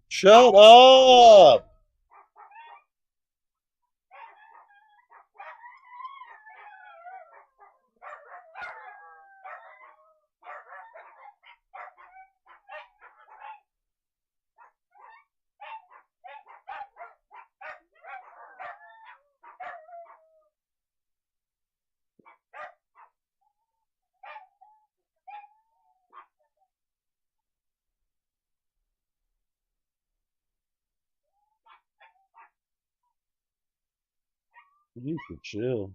Shut up! You can chill.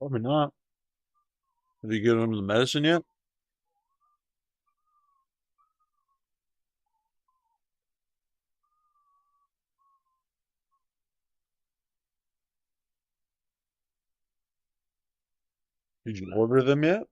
Probably not. Have you given him the medicine yet? Did you order them yet?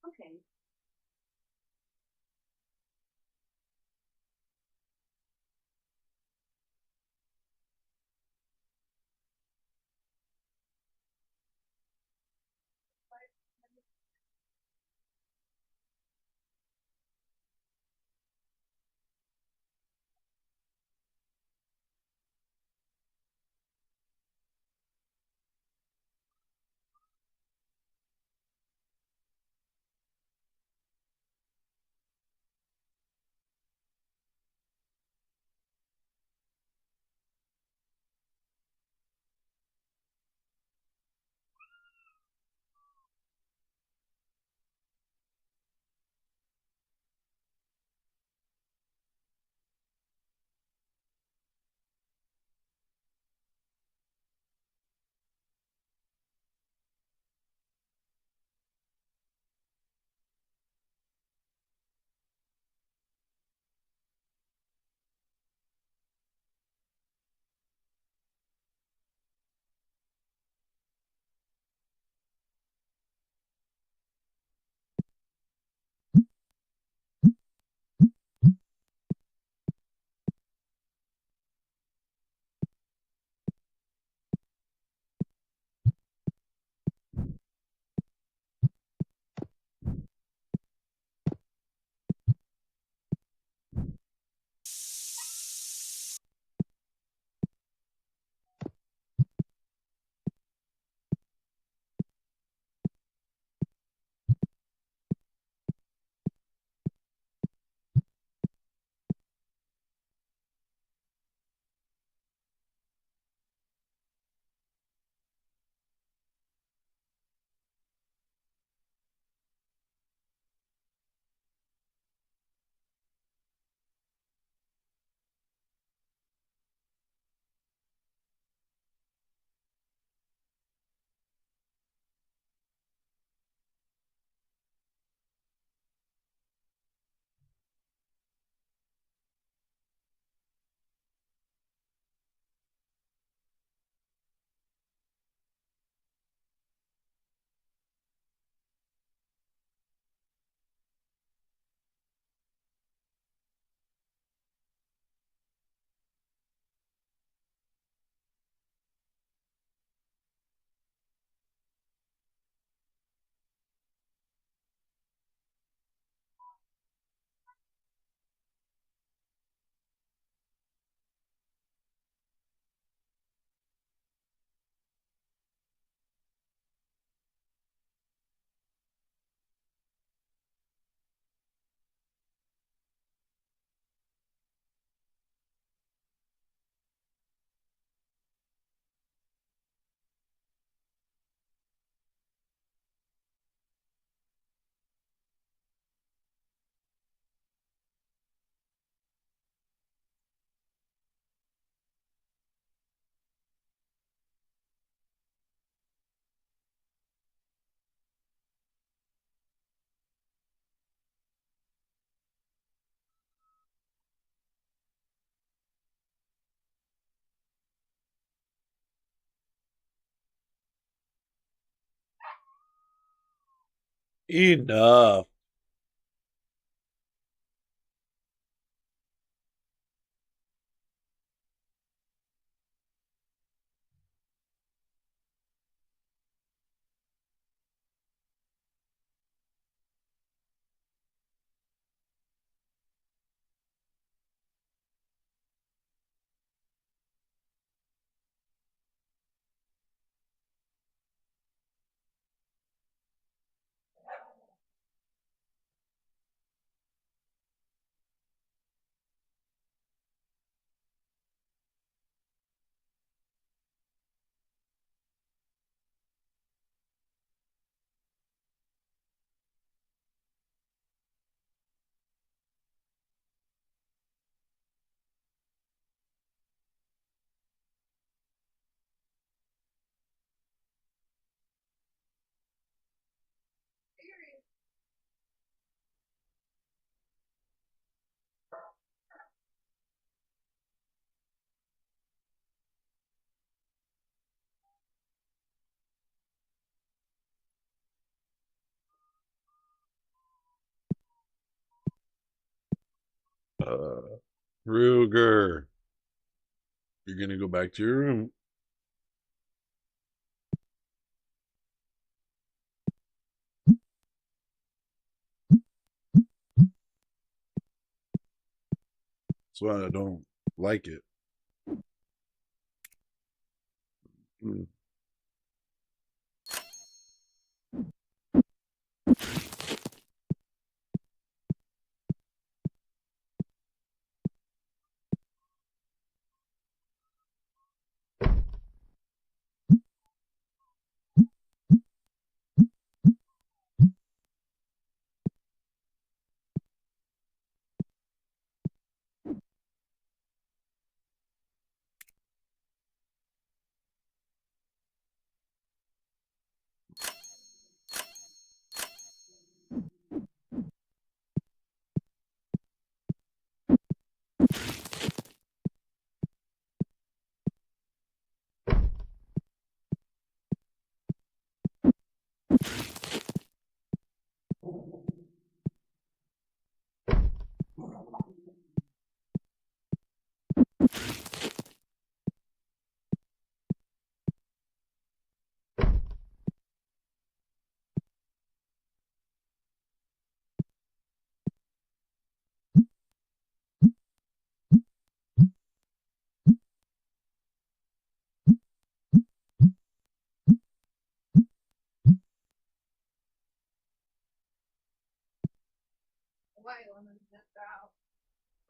Okay. Enough. Ruger, you're gonna go back to your room. That's why I don't like it. Mm.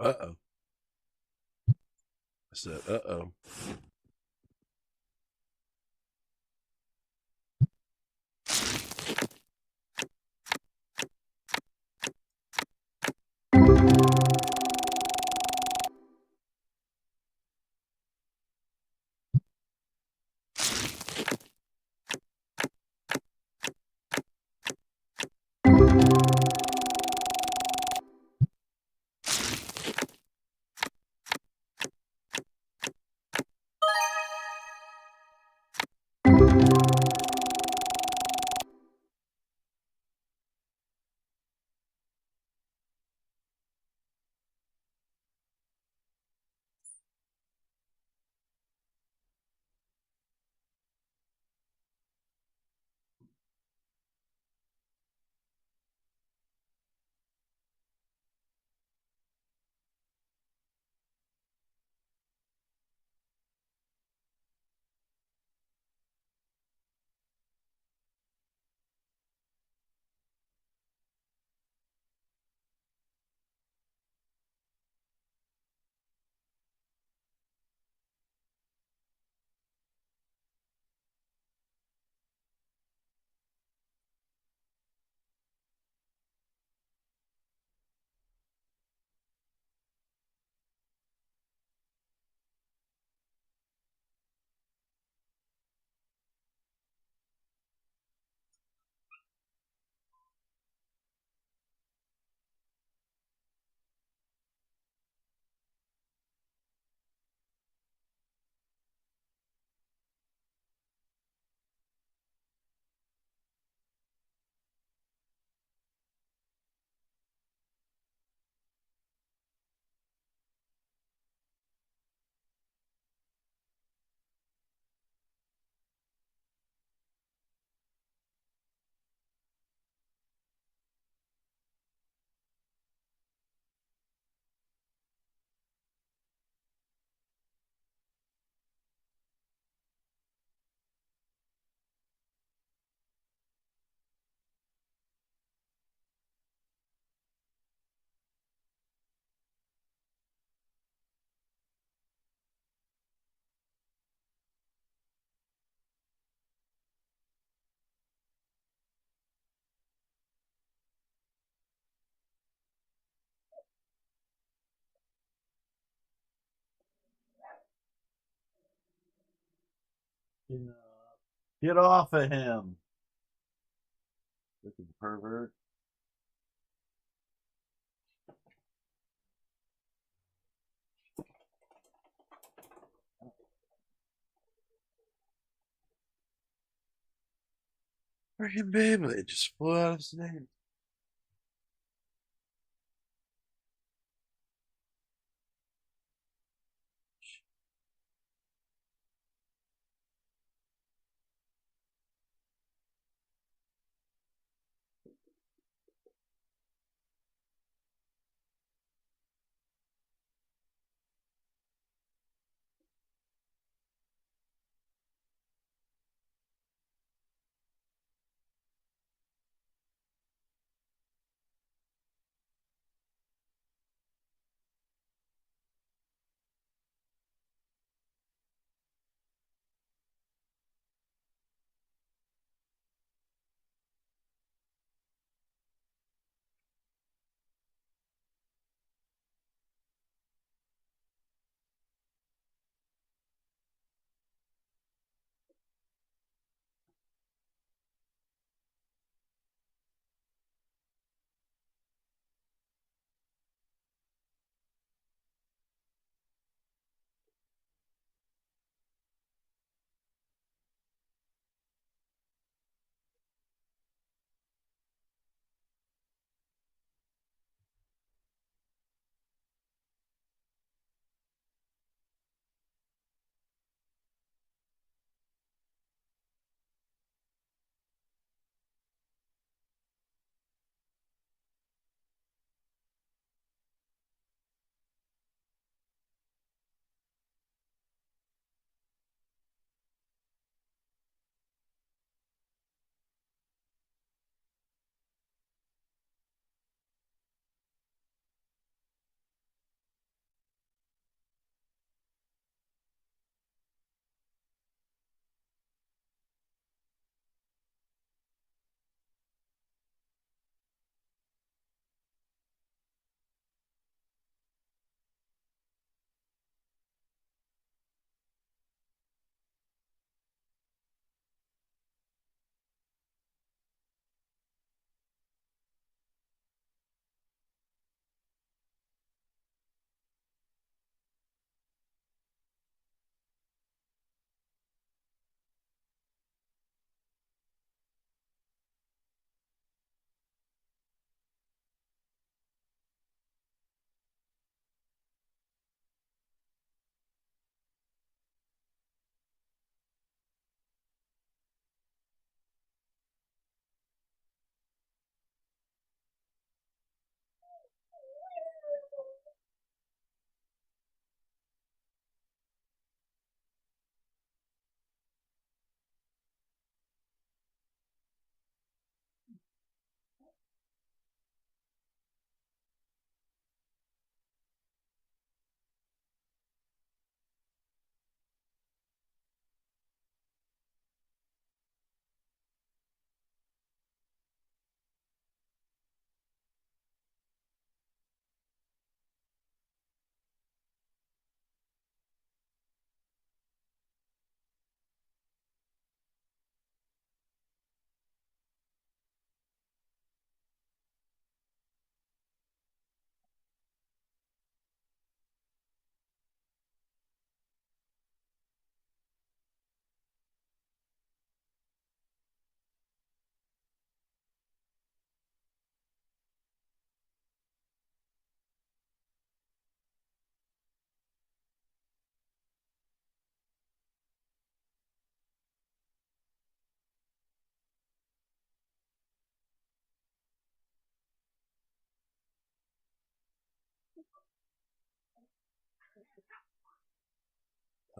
Uh oh. I said, uh oh. Get off of him. Looking pervert. Freaking Beyblade just flew out of his name.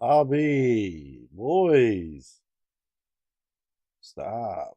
Hobby, boys, stop.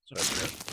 Sorry, chat.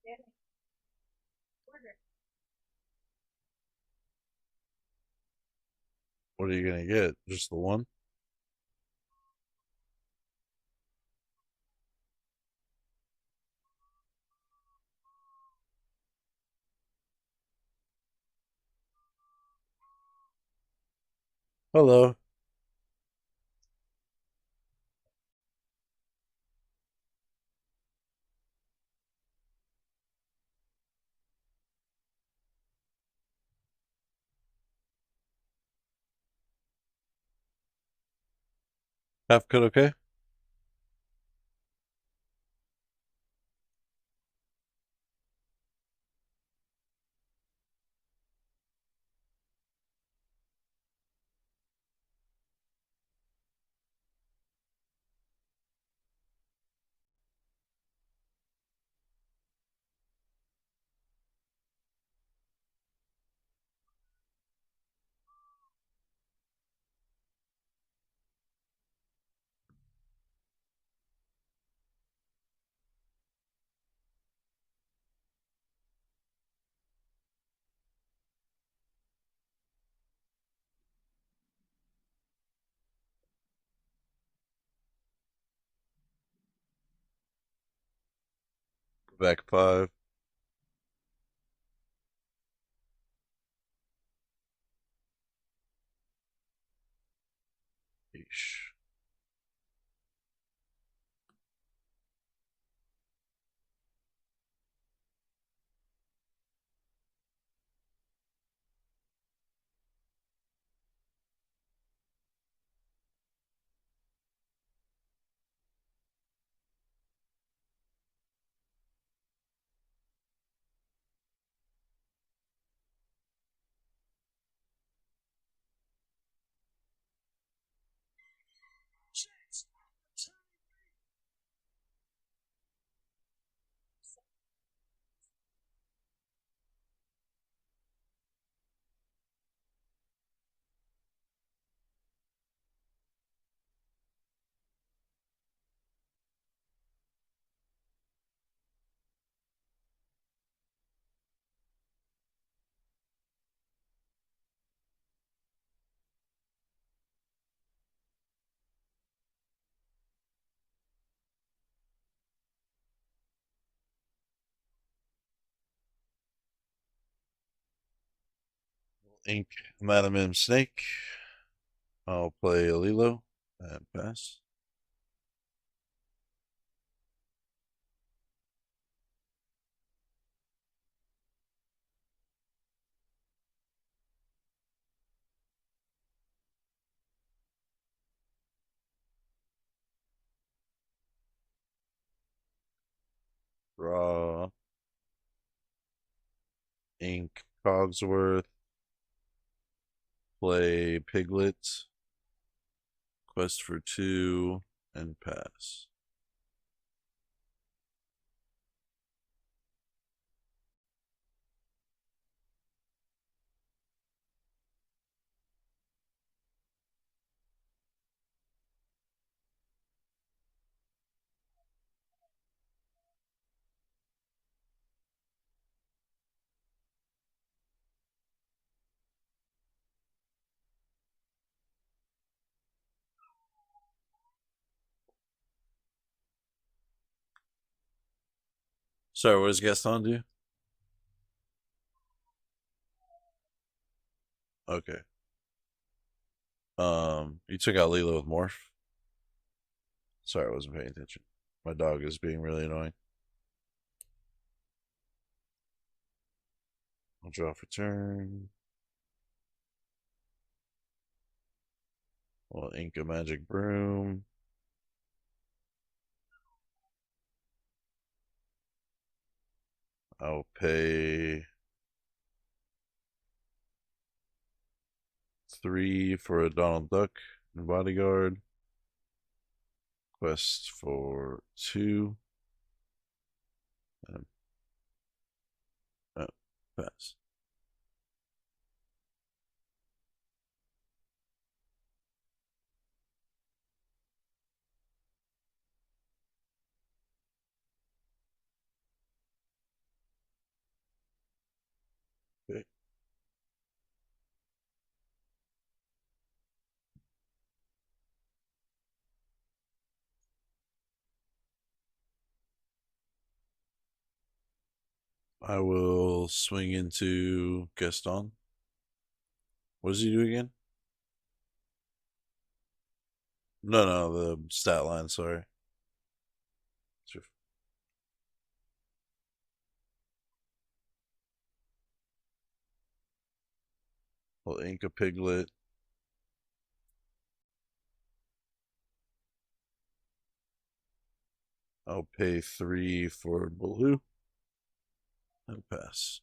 Get it. Order. What are you gonna get? Just the one? Hello. Half cut okay? Back 5. Yeesh. Ink Madam M Snake. I'll play Alilo and pass. Draw. Ink Cogsworth. Play Piglet. Quest for 2 and pass. Sorry, what does Gaston do? Okay. You took out Lilo with Morph. Sorry, I wasn't paying attention. My dog is being really annoying. I'll draw for turn. Well, ink a magic broom. I'll pay 3 for a Donald Duck and bodyguard. Quest for 2 and pass. Okay. I will swing into Gaston. What does he do again? No, the stat line, sorry. Sure. I'll ink a piglet. I'll pay 3 for blue and pass.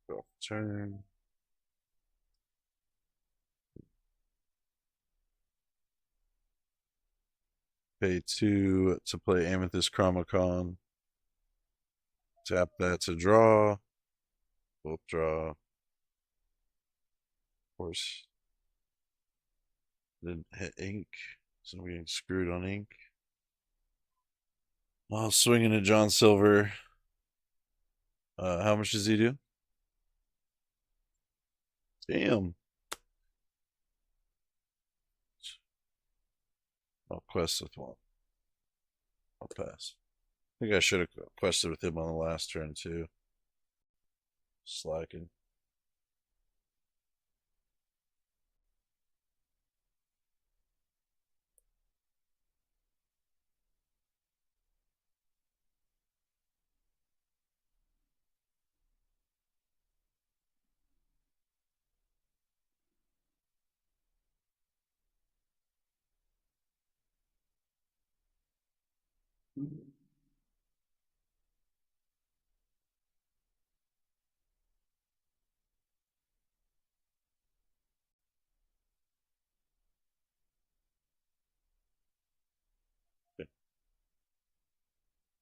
Go turn. Pay 2 to play Amethyst Chromacon. Tap that to draw. Both draw. Of course. Didn't hit ink. So I'm getting screwed on ink. I'll swing into John Silver. How much does he do? Damn. I'll quest with one. I'll pass. I think I should have quested with him on the last turn too. Slacking.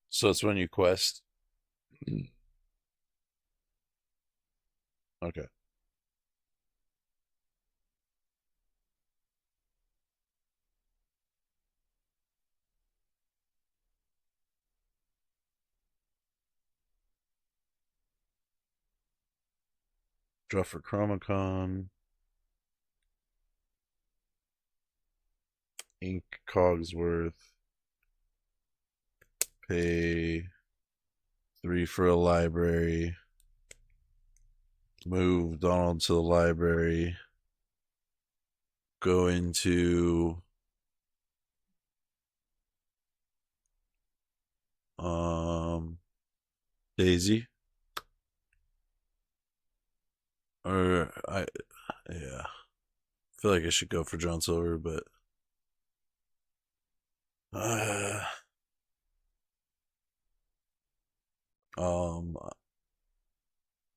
So it's when you quest. Okay. Draw for Chromacon. Ink Cogsworth. Pay 3 for a library. Move Donald to the library. Go into Daisy. Or yeah. I feel like I should go for John Silver, but uh, um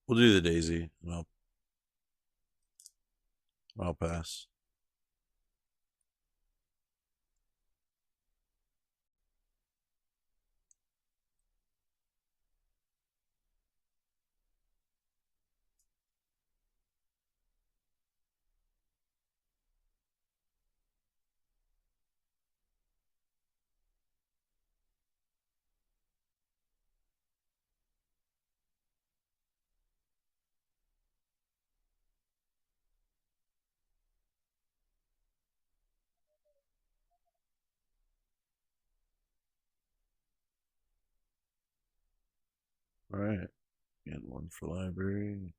we'll do the Daisy and I'll pass. All right. Get one for library.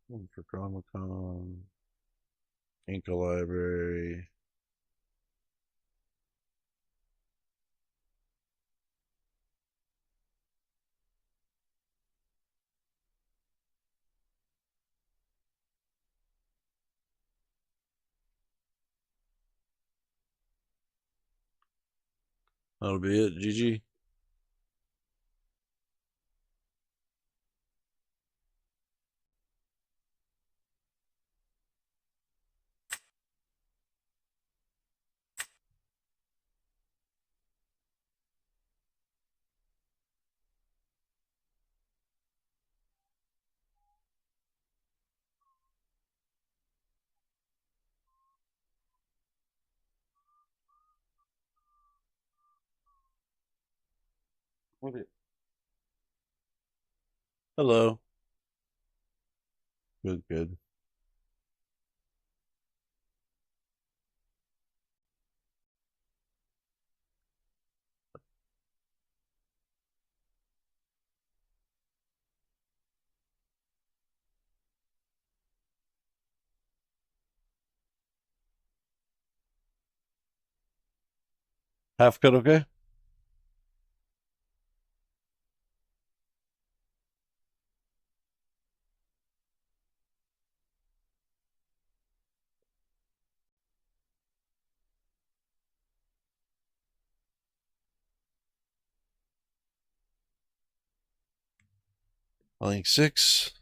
One for Chronicon. Inca library. That'll be it. GG. Okay. Hello. Good, good. Half cut, okay? Link 6.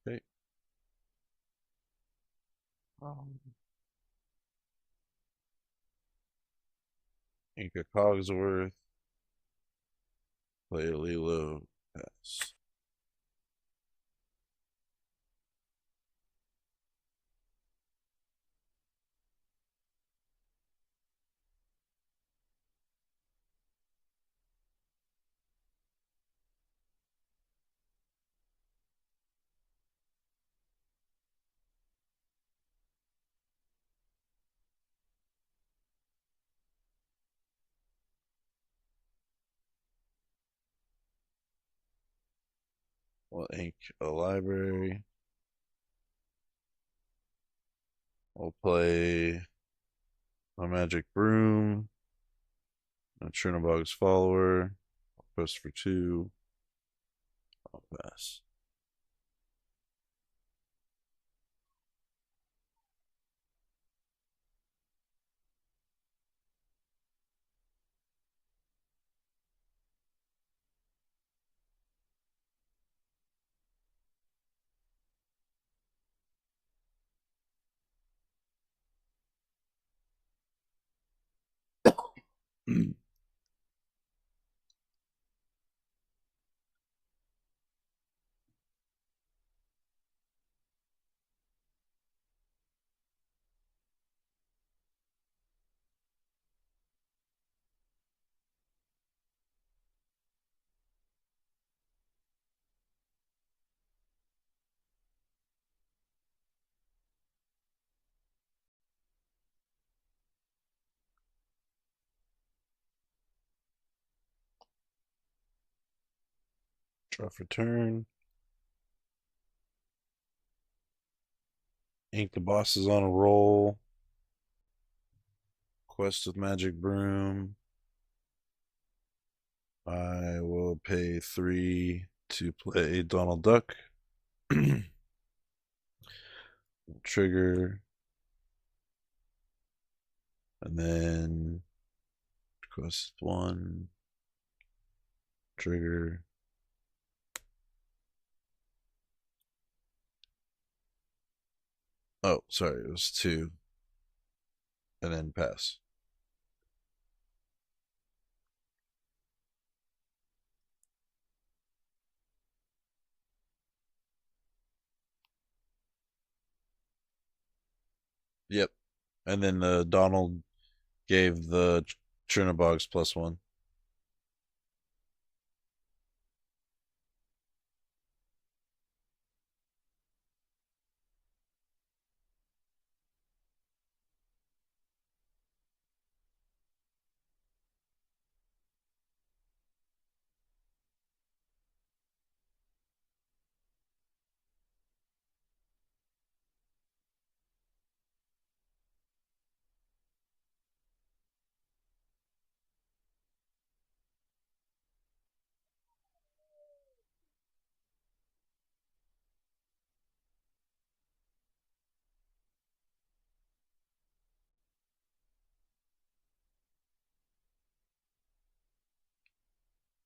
Okay. Inca Cogsworth. Play Lilo. Pass. We'll ink a library. We'll play a magic broom. A Chernobog's follower. I'll press for 2. I'll pass. Draw for turn. Ink the bosses on a roll. Quest with Magic Broom. I will pay 3 to play Donald Duck. Trigger. And then quest 1. Trigger. Oh, sorry, it was 2. And then pass. Yep. And then Donald gave the Chernobog's +1.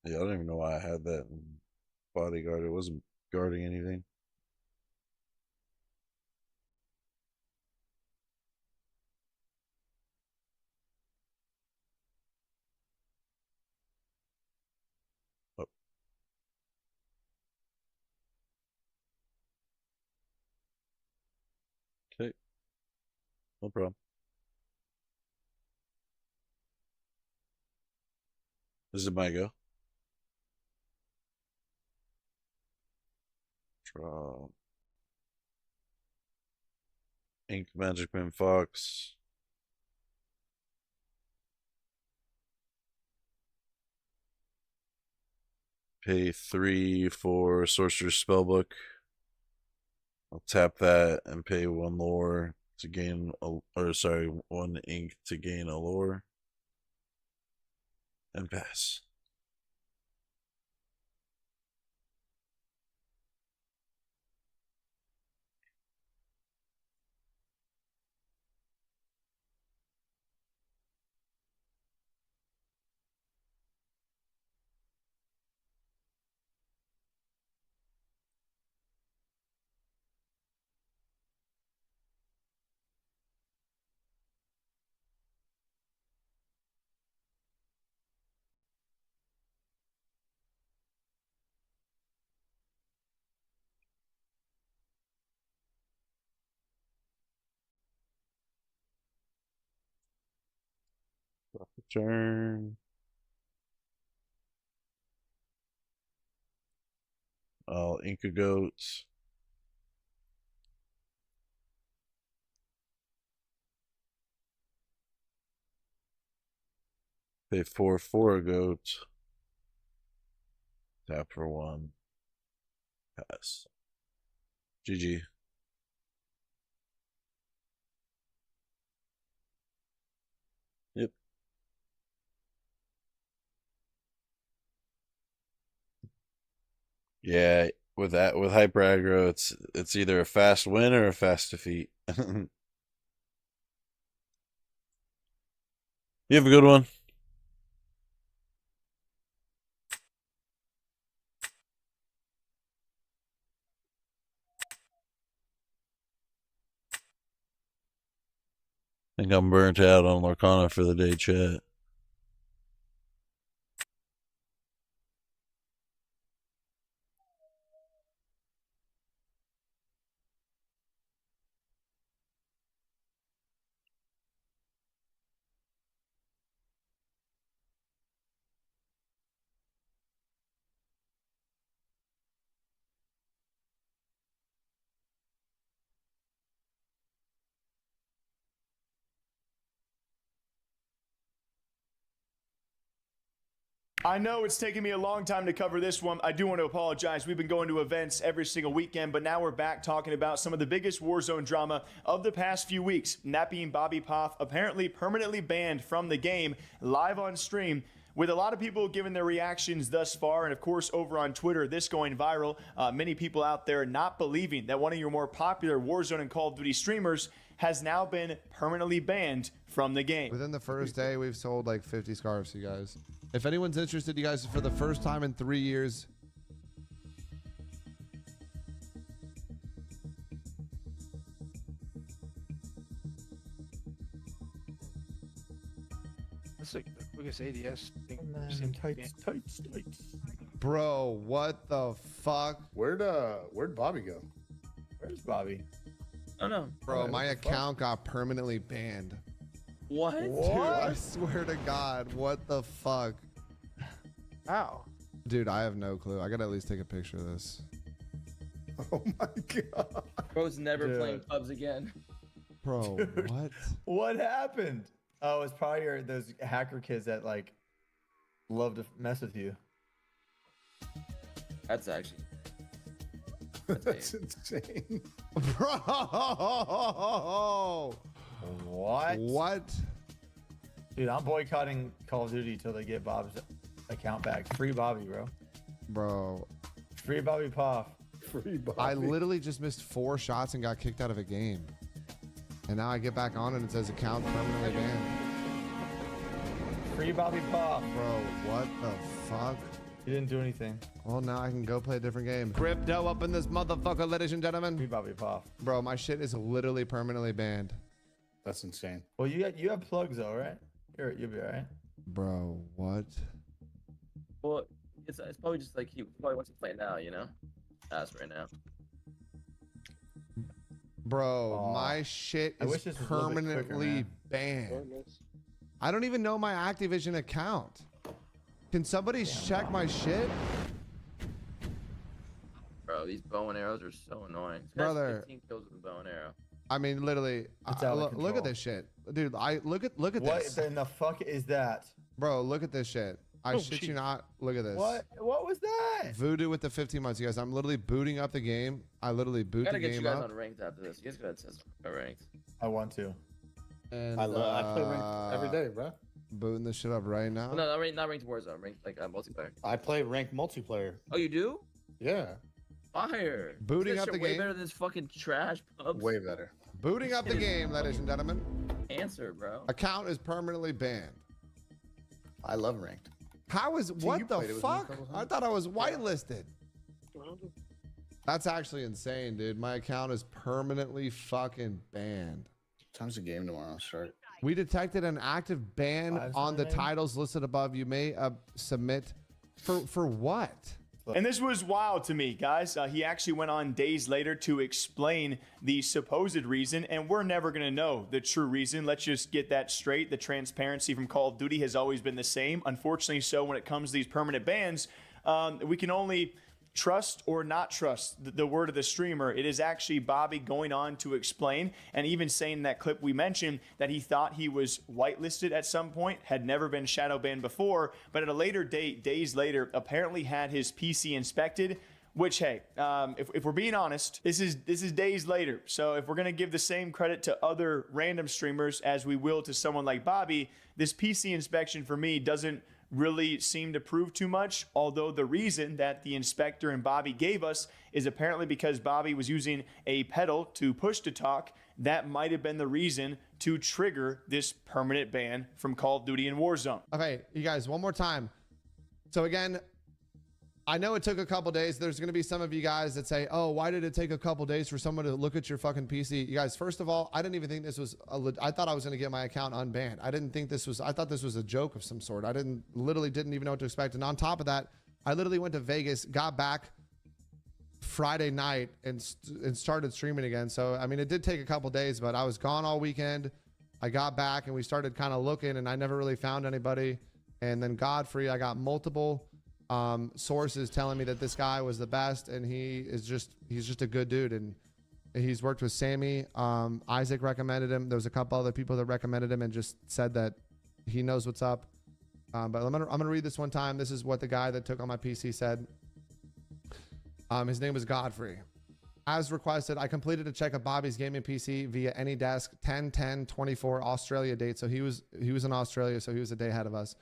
Yeah, I don't even know why I had that in Bodyguard. It wasn't guarding anything. Oh, okay, no problem. This is my go. Draw. Ink Magic Man Fox. Pay 3 for Sorcerer's Spellbook. I'll tap that and pay 1 lore to gain or sorry, 1 ink to gain a lore. And pass. Turn. I'll ink a goat. Pay 4 for a goat. Tap for 1. Pass. GG. Yep. Yeah, with that with hyper aggro, it's either a fast win or a fast defeat. You have a good one. I think I'm burnt out on Lorcana for the day, chat. I know it's taken me a long time to cover this one. I do want to apologize. We've been going to events every single weekend, but now we're back talking about some of the biggest Warzone drama of the past few weeks. And that being Bobby Poff apparently permanently banned from the game live on stream, with a lot of people giving their reactions thus far. And of course, over on Twitter, this going viral. Many people out there not believing that one of your more popular Warzone and Call of Duty streamers has now been permanently banned from the game. Within the first day, we've sold like 50 scarves, you guys. If anyone's interested, you guys, for the first time in 3 years. That's like the quickest ADS thing. Man, Seems to be. tights. Bro, what the fuck? Where'd Bobby go? Where's Bobby? Oh no. Bro, my account got permanently banned. What? Dude, I swear to God, what the fuck? How? Dude, I have no clue. I gotta at least take a picture of this. Oh my god. Bro's never Dude. playing pubs again. Bro, what? What happened? Oh, it's probably those hacker kids that like love to mess with you. That's actually. That's insane. Bro! What? What? Dude, I'm boycotting Call of Duty till they get Bob's account back. Free Bobby, bro. Bro, Free Bobby Poff. Free Bobby. I literally just missed 4 shots and got kicked out of a game. And now I get back on and it says account permanently banned. Free Bobby Poff. Bro, what the fuck? You didn't do anything. Well, now I can go play a different game. Crypto up in this motherfucker, ladies and Free gentlemen. Bobby Poff. Bro, my shit is literally permanently banned. That's insane. Well, you have plugs though, right? You'll be alright. Bro, what? Well, it's probably just like he probably wants to play now, you know? As right now. Bro, Aw. my shit I wish is this was a little bit quicker, permanently man. banned. I don't even know my Activision account. Can somebody check my shit? Bro, these bow and arrows are so annoying. This guy's Brother. 15 kills with a bow and arrow. I mean, literally, It's out of look control. at this shit. Dude, look at What this. in the fuck is that? Bro, look at this shit. I Oh, shit you shit. not. Look at this. What was that? Voodoo with the 15 months, you guys. I'm literally booting up the game. I literally boot Gotta the get you game guys up. on ranked after this. You guys gotta test on ranked. I want to. And I play ranked every day, bro. booting this shit up right now. No, not ranked Warzone. Ranked like multiplayer. I play ranked multiplayer. Oh, you do? Yeah, Fire. Booting This up shit the way game. better than this fucking trash pubs. way better. Booting up the game, ladies and gentlemen. Answer, bro. Account is permanently banned. I love ranked. How is you what the played it with me a fuck? couple times? I thought I was whitelisted. That's actually insane, dude. My account is permanently fucking banned. Time's a game tomorrow. Start. We detected an active ban Why is on the that name? titles listed above. You may submit for what? And this was wild to me, guys. He actually went on days later to explain the supposed reason, and we're never going to know the true reason. Let's just get that straight. The transparency from Call of Duty has always been the same. Unfortunately, so when it comes to these permanent bans, we can only trust or not trust the word of the streamer. It is actually Bobby going on to explain and even saying in that clip we mentioned that he thought he was whitelisted at some point, had never been shadow banned before, but at a later date, days later, apparently had his PC inspected. Which, hey, if we're being honest, this is days later. So if we're gonna give the same credit to other random streamers as we will to someone like Bobby, this PC inspection for me doesn't really seem to prove too much. Although the reason that the inspector and Bobby gave us is apparently because Bobby was using a pedal to push to talk. That might have been the reason to trigger this permanent ban from Call of Duty and Warzone. Okay, you guys, one more time. So again, I know it took a couple days. There's going to be some of you guys that say, oh, why did it take a couple days for someone to look at your fucking PC? You guys, first of all, I didn't even think this was, I thought I was going to get my account unbanned. I didn't think this was, I thought this was a joke of some sort. I literally didn't even know what to expect. And on top of that, I literally went to Vegas, got back Friday night and started streaming again. So, I mean, it did take a couple days, but I was gone all weekend. I got back and we started kind of looking and I never really found anybody. And then Godfrey, I got multiple sources telling me that this guy was the best and he's just a good dude, and he's worked with Sammy. Isaac recommended him. There was a couple other people that recommended him and just said that he knows what's up. But I'm gonna read this one time. This is what the guy that took on my PC said. His name was Godfrey. As requested, I completed a check of Bobby's gaming PC via AnyDesk 10/10/24 Australia date. So he was in Australia, so he was a day ahead of us.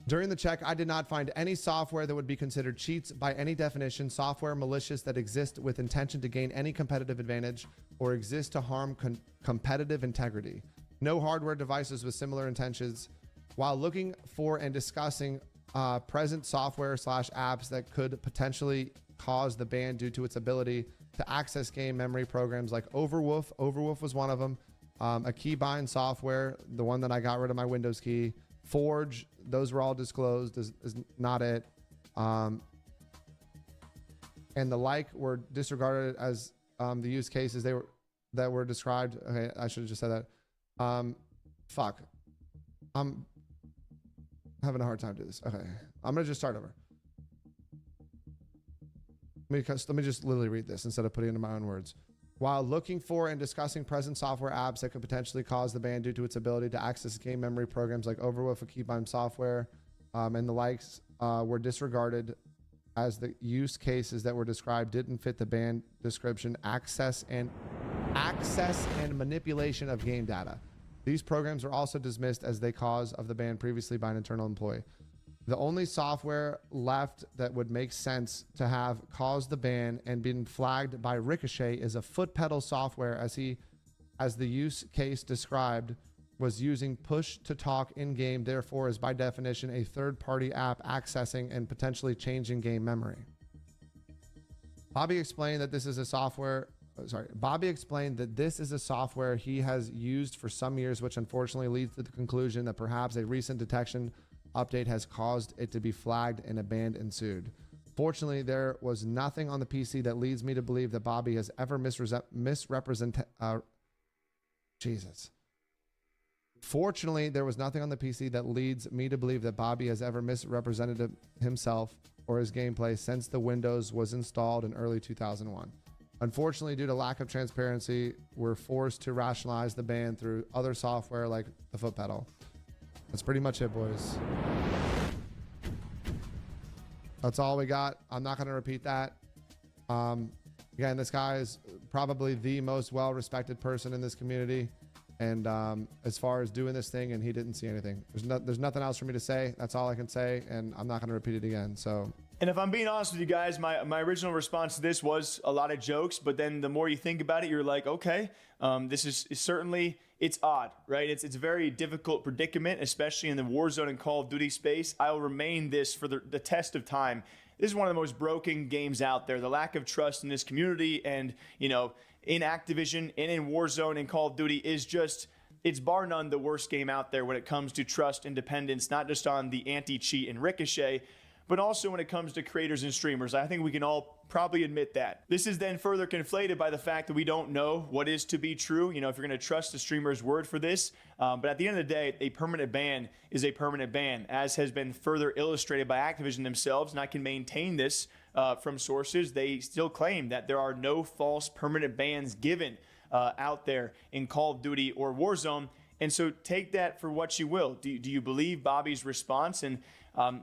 During the check, I did not find any software that would be considered cheats by any definition, software malicious that exists with intention to gain any competitive advantage or exist to harm competitive integrity. No hardware devices with similar intentions. While looking for and discussing present software / apps that could potentially cause the ban due to its ability to access game memory programs like Overwolf was one of them, a keybind software, the one that I got rid of my Windows key, Forge, those were all disclosed is not it. And the like were disregarded as the use cases that were described. Okay, I should have just said that. Fuck. I'm having a hard time doing this. Okay, I'm gonna just start over. Let me just literally read this instead of putting it in my own words. While looking for and discussing present software apps that could potentially cause the ban due to its ability to access game memory programs like Overwolf, keybind software, and the likes were disregarded as the use cases that were described didn't fit the ban description, access and manipulation of game data. These programs are also dismissed as the cause of the ban previously by an internal employee. The only software left that would make sense to have caused the ban and been flagged by Ricochet is a foot pedal software as the use case described was using push to talk in game, therefore is by definition a third-party app accessing and potentially changing game memory. Bobby explained that this is a software he has used for some years, which unfortunately leads to the conclusion that perhaps a recent detection update has caused it to be flagged and a ban ensued. Fortunately, there was nothing on the PC that leads me to believe that Bobby has ever misrepresented himself or his gameplay since the Windows was installed in early 2001. Unfortunately, due to lack of transparency, we're forced to rationalize the ban through other software like the foot pedal. That's pretty much it, boys. That's all we got. I'm not going to repeat that. Again, this guy is probably the most well-respected person in this community. And as far as doing this thing, and he didn't see anything. There's nothing else for me to say. That's all I can say, and I'm not going to repeat it again. So. And if I'm being honest with you guys, my original response to this was a lot of jokes, but then the more you think about it, you're like, okay, this is certainly, it's odd, right? It's a very difficult predicament, especially in the Warzone and Call of Duty space. I'll remain this for the test of time. This is one of the most broken games out there. The lack of trust in this community and, in Activision and in Warzone and Call of Duty is just, it's bar none the worst game out there when it comes to trust and dependence, not just on the anti-cheat and Ricochet, but also when it comes to creators and streamers. I think we can all probably admit that. This is then further conflated by the fact that we don't know what is to be true, if you're going to trust the streamer's word for this. But at the end of the day, a permanent ban is a permanent ban, as has been further illustrated by Activision themselves, and I can maintain this from sources. They still claim that there are no false permanent bans given out there in Call of Duty or Warzone. And so take that for what you will. Do you believe Bobby's response? And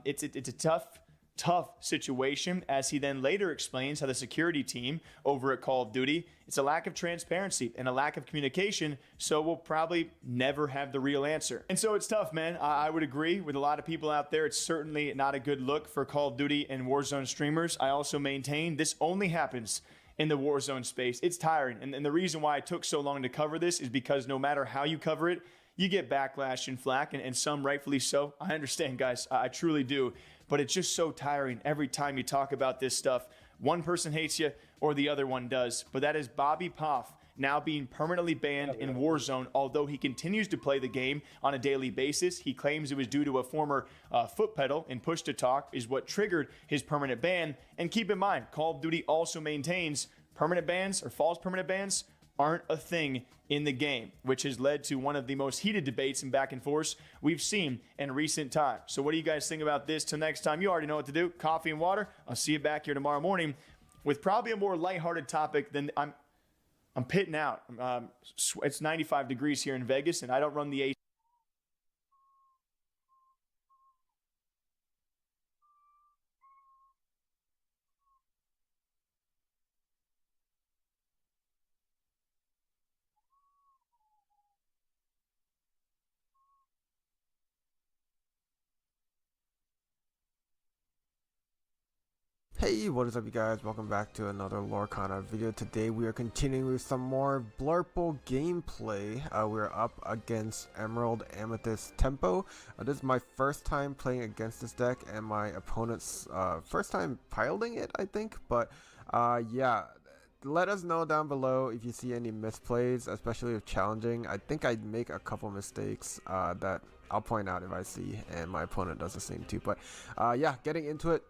it's a tough situation, as he then later explains how the security team over at Call of Duty, it's a lack of transparency and a lack of communication, so we'll probably never have the real answer. And so it's tough, man. I would agree with a lot of people out there. It's certainly not a good look for Call of Duty and Warzone streamers. I also maintain this only happens in the Warzone space. It's tiring, and the reason why it took so long to cover this is because no matter how you cover it, you get backlash and flack, and some rightfully so. I understand, guys. I truly do. But it's just so tiring every time you talk about this stuff. One person hates you or the other one does. But that is Bobby Poff now being permanently banned in Warzone, although he continues to play the game on a daily basis. He claims it was due to a former foot pedal and push to talk is what triggered his permanent ban. And keep in mind, Call of Duty also maintains permanent bans or false permanent bans aren't a thing in the game, which has led to one of the most heated debates and back and forth we've seen in recent times. So what do you guys think about this? Till next time, you already know what to do. Coffee and water. I'll see you back here tomorrow morning with probably a more lighthearted topic than I'm pitting out. It's 95 degrees here in Vegas, and I don't run the AC. Hey, what is up you guys? Welcome back to another Lorcana video. Today we are continuing with some more Blurple gameplay. We're up against Emerald Amethyst Tempo. This is my first time playing against this deck and my opponent's first time piloting it, I think. But yeah, let us know down below if you see any misplays, especially if challenging. I think I'd make a couple mistakes that I'll point out if I see, and my opponent does the same too. But yeah, getting into it.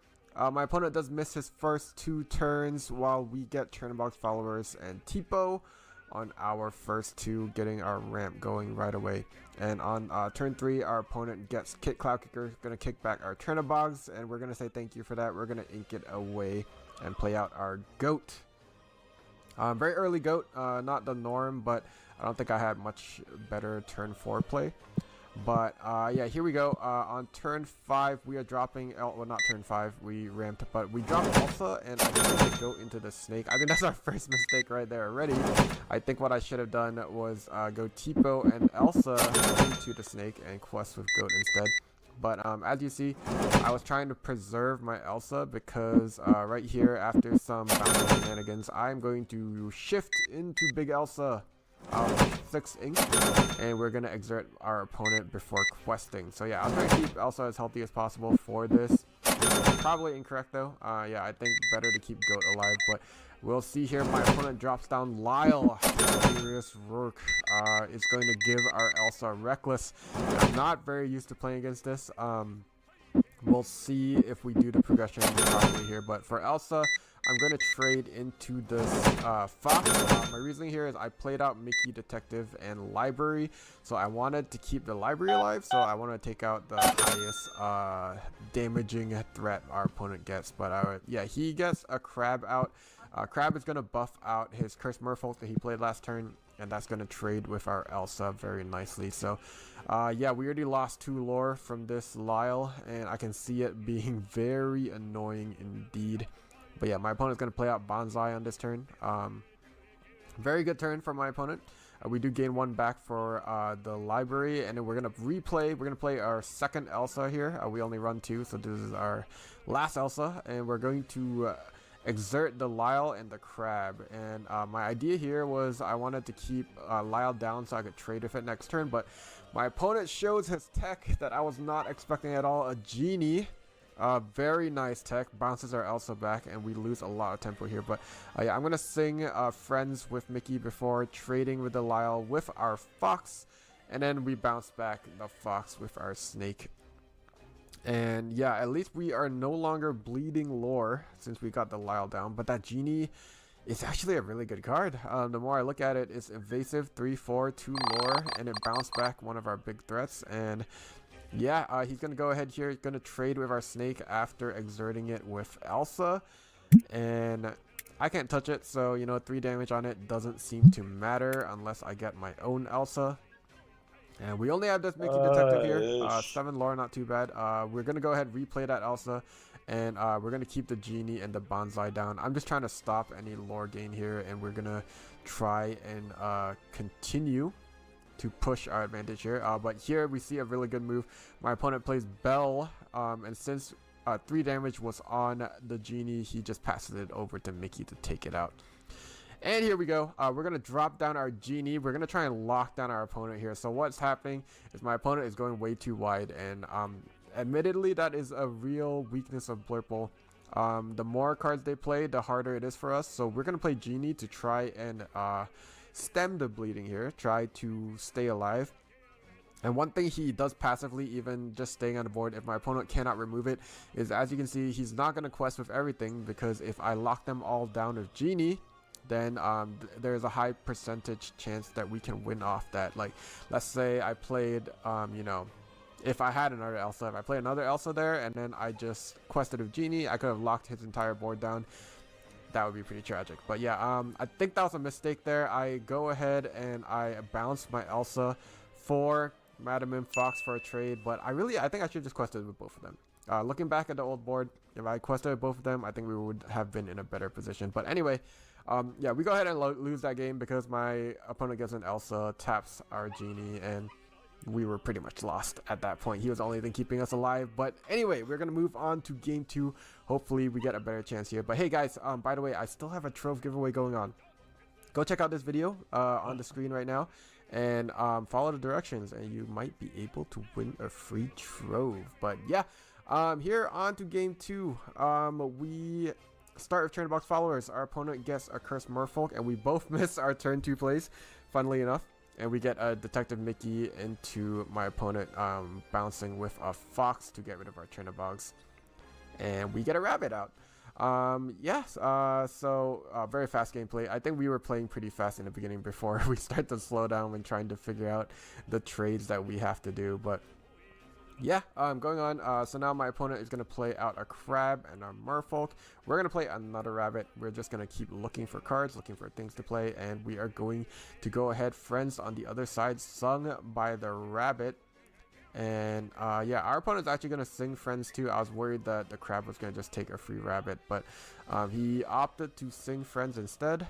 My opponent does miss his first 2 turns while we get Chernobog's followers and Tipo on our first 2, getting our ramp going right away. And on turn 3, our opponent gets Cloud Kicker, going to kick back our Chernobogs, and we're going to say thank you for that. We're going to ink it away and play out our Goat. Very early Goat, not the norm, but I don't think I had much better turn 4 play. But yeah, here we go. On turn 5, we are dropping. Well, not turn 5. We ramped, but we dropped Elsa, and I decided to go into the snake. I think that's our first mistake right there already. I think what I should have done was go Tipo and Elsa into the snake and quest with Goat instead. But as you see, I was trying to preserve my Elsa because right here, after some bounty shenanigans, I'm going to shift into Big Elsa. 6 ink, and we're gonna exert our opponent before questing. So yeah, I'll try to keep Elsa as healthy as possible for this. Probably incorrect though. Yeah, I think better to keep Goat alive, but we'll see here. My opponent drops down Lyle. Furious Rourke is going to give our Elsa Reckless. I'm not very used to playing against this. We'll see if we do the progression properly here, but for Elsa, I'm going to trade into this Fox. My reasoning here is I played out Mickey, Detective, and Library, so I wanted to keep the Library alive, so I want to take out the highest damaging threat our opponent gets. But yeah, he gets a Crab out. Crab is going to buff out his Cursed Merfolk that he played last turn, and that's going to trade with our Elsa very nicely. So yeah, we already lost 2 lore from this Lyle, and I can see it being very annoying indeed. But yeah, my opponent's going to play out Bonsai on this turn. Very good turn for my opponent. We do gain 1 back for the Library, and then we're going to replay. We're going to play our second Elsa here. We only run 2, so this is our last Elsa, and we're going to exert the Lyle and the Crab. And my idea here was I wanted to keep Lyle down so I could trade with it next turn, but my opponent shows his tech that I was not expecting at all, a Genie. Very nice tech, bounces our Elsa back, and we lose a lot of tempo here. But yeah, I'm gonna sing Friends with Mickey before trading with the Lyle with our Fox, and then we bounce back the Fox with our Snake. And yeah, at least we are no longer bleeding lore since we got the Lyle down. But that Genie is actually a really good card. The more I look at it, it's evasive, 3/4, 2 lore, and it bounced back one of our big threats. And yeah, he's going to go ahead here. He's going to trade with our Snake after exerting it with Elsa. And I can't touch it, so, you know, 3 damage on it doesn't seem to matter unless I get my own Elsa. And we only have this Mickey Detective here. 7 lore, not too bad. We're going to go ahead and replay that Elsa. And we're going to keep the Genie and the Bonsai down. I'm just trying to stop any lore gain here. And we're going to try and continue to push our advantage here. But here we see a really good move. My opponent plays Bell, and since 3 damage was on the Genie, he just passes it over to Mickey to take it out. And here we go. We're going to drop down our Genie. We're going to try and lock down our opponent here. So what's happening is my opponent is going way too wide, and admittedly that is a real weakness of Blurple. The more cards they play, the harder it is for us. So we're going to play Genie to try and stem the bleeding here, try to stay alive. And one thing he does passively, even just staying on the board if my opponent cannot remove it, is as you can see, he's not going to quest with everything, because if I lock them all down with Genie, then there's a high percentage chance that we can win off that. Like, let's say I played you know, if I had another Elsa, if I played another Elsa there and then I just quested with Genie, I could have locked his entire board down. That would be pretty tragic. But yeah, I think that was a mistake there. I go ahead and I bounce my Elsa for Madam M Fox for a trade, but I think I should just quested with both of them. Looking back at the old board, if I quested with both of them, I think we would have been in a better position. But anyway, yeah, we go ahead and lose that game because my opponent gets an Elsa, taps our Genie, and we were pretty much lost at that point. He was the only thing keeping us alive. But anyway, we're gonna move on to game 2. Hopefully we get a better chance here. But hey guys, by the way, I still have a trove giveaway going on. Go check out this video on the screen right now, and follow the directions, and you might be able to win a free trove. But yeah, here on to game 2. We start with turn box followers. Our opponent gets a cursed merfolk, and we both miss our turn 2 plays, funnily enough. And we get a Detective Mickey into my opponent, bouncing with a fox to get rid of our Chernobog's. And we get a rabbit out. So very fast gameplay. I think we were playing pretty fast in the beginning before we start to slow down when trying to figure out the trades that we have to do. But yeah, going on. So now my opponent is going to play out a crab and a merfolk. We're going to play another rabbit. We're just going to keep looking for cards, looking for things to play, and we are going to go ahead. Friends on the other side, sung by the rabbit. And yeah, our opponent's actually going to sing Friends too. I was worried that the crab was going to just take a free rabbit, but he opted to sing Friends instead.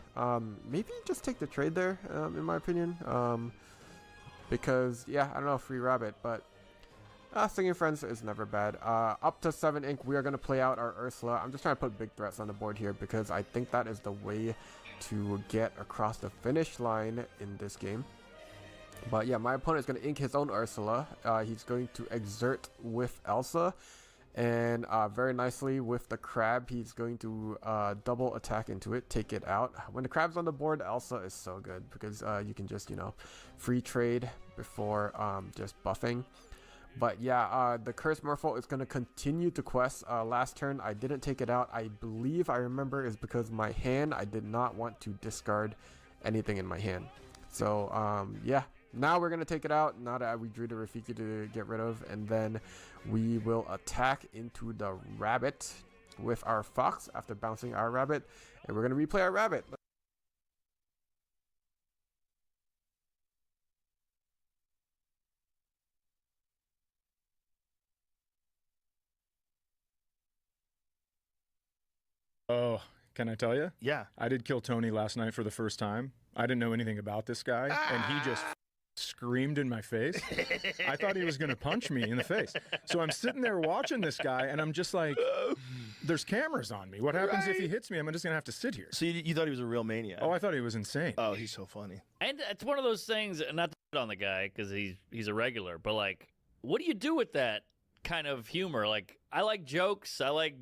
Maybe just take the trade there, in my opinion, because yeah, I don't know, free rabbit, but singing Friends is never bad. Up to 7 ink, we are going to play out our Ursula. I'm just trying to put big threats on the board here because I think that is the way to get across the finish line in this game. But yeah, my opponent is going to ink his own Ursula. He's going to exert with Elsa, and very nicely with the crab, he's going to double attack into it, take it out. When the crab's on the board, Elsa is so good because you can just, you know, free trade before just buffing. But yeah, the Cursed Merfolk is going to continue to quest. Last turn, I didn't take it out. I believe I remember is because my hand, I did not want to discard anything in my hand. So yeah. Now we're going to take it out, now that we drew the Rafiki to get rid of, and then we will attack into the rabbit with our fox after bouncing our rabbit, and we're going to replay our rabbit. Oh, can I tell you? Yeah. I did kill Tony last night for the first time. I didn't know anything about this guy, and he just screamed in my face. I thought he was going to punch me in the face. So I'm sitting there watching this guy, and I'm just like, there's cameras on me. What happens if he hits me? I'm just going to have to sit here. So you thought he was a real maniac? Oh, I thought he was insane. Oh, he's so funny. And it's one of those things, not to put on the guy because he's a regular, but like, what do you do with that kind of humor? Like, I like jokes. I like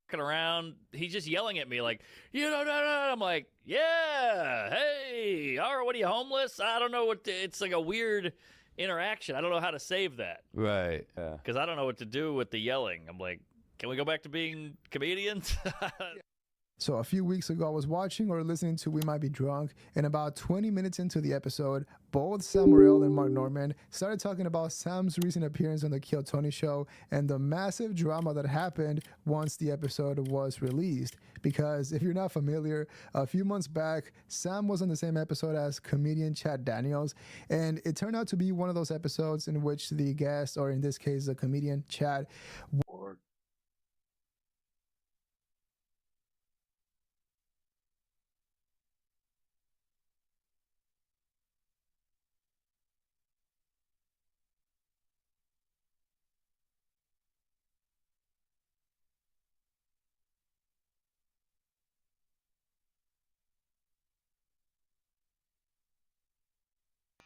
fucking around. He's just yelling at me like, you know, I'm like, yeah, hey, all right, what are you, homeless? I don't know it's like a weird interaction. I don't know how to save that. Right. Yeah. Because I don't know what to do with the yelling. I'm like, can we go back to being comedians? So a few weeks ago, I was watching or listening to We Might Be Drunk, and about 20 minutes into the episode, both Sam Morril and Mark Norman started talking about Sam's recent appearance on the Kill Tony show and the massive drama that happened once the episode was released. Because if you're not familiar, a few months back, Sam was on the same episode as comedian Chad Daniels, and it turned out to be one of those episodes in which the guest, or in this case, the comedian Chad,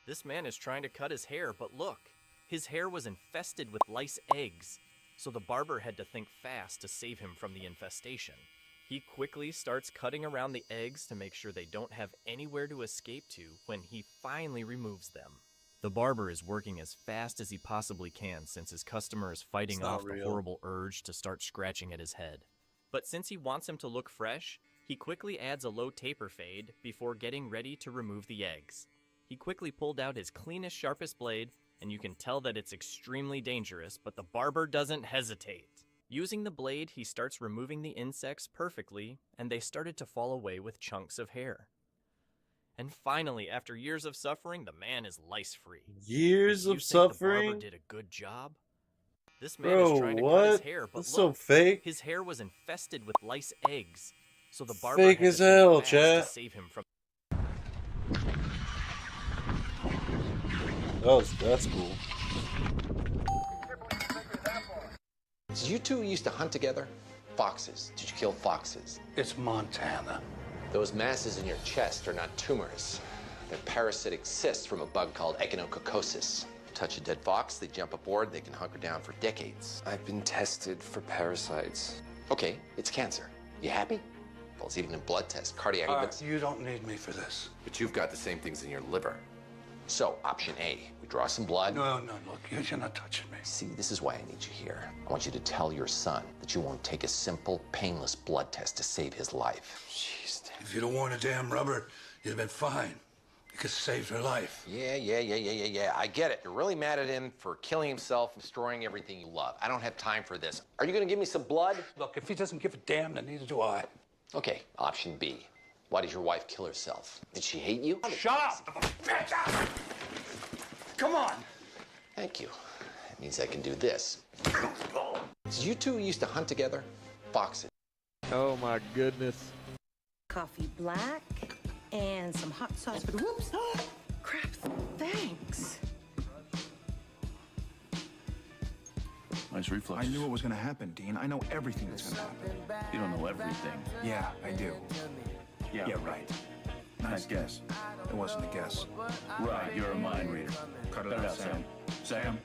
This man is trying to cut his hair, but look, his hair was infested with lice eggs, so the barber had to think fast to save him from the infestation. He quickly starts cutting around the eggs to make sure they don't have anywhere to escape to when he finally removes them. The barber is working as fast as he possibly can since his customer is fighting off the horrible urge to start scratching at his head. But since he wants him to look fresh, he quickly adds a low taper fade before getting ready to remove the eggs. He quickly pulled out his cleanest, sharpest blade, and you can tell that it's extremely dangerous, but the barber doesn't hesitate. Using the blade, he starts removing the insects perfectly, and they started to fall away with chunks of hair. And finally, after years of suffering, the man is lice-free. Years of suffering? The barber did a good job? This man is trying to cut his hair, but That's look, so fake. his hair was infested with lice eggs, so the barber Fake had as to think hell, fast chat. to save him from. That's cool. So you two used to hunt together? Foxes. Did you kill foxes? It's Montana. Those masses in your chest are not tumors. They're parasitic cysts from a bug called echinococcosis. Touch a dead fox, they jump aboard, they can hunker down for decades. I've been tested for parasites. Okay, it's cancer. You happy? Well, it's even in blood tests, cardiac. You don't need me for this. But you've got the same things in your liver. So, option A, we draw some blood. No, look, you're not touching me. See, this is why I need you here. I want you to tell your son that you won't take a simple, painless blood test to save his life. Jeez, if you'd have worn a damn rubber, you'd have been fine. You could have saved her life. Yeah. I get it. You're really mad at him for killing himself and destroying everything you love. I don't have time for this. Are you gonna give me some blood? Look, if he doesn't give a damn, then neither do I. Okay, option B. Why did your wife kill herself? Did she hate you? Shut up! Bitch! Come on! Thank you. That means I can do this. So you two used to hunt together? Foxes. Oh my goodness. Coffee black and some hot sauce for the whoops. Crap, thanks. Nice reflex. I knew it was gonna happen, Dean. I know everything that's gonna happen. You don't know everything. Yeah, I do. Yeah, right. Nice guess. It wasn't a guess. Right, you're a mind reader. Cut it out, Sam. Sam?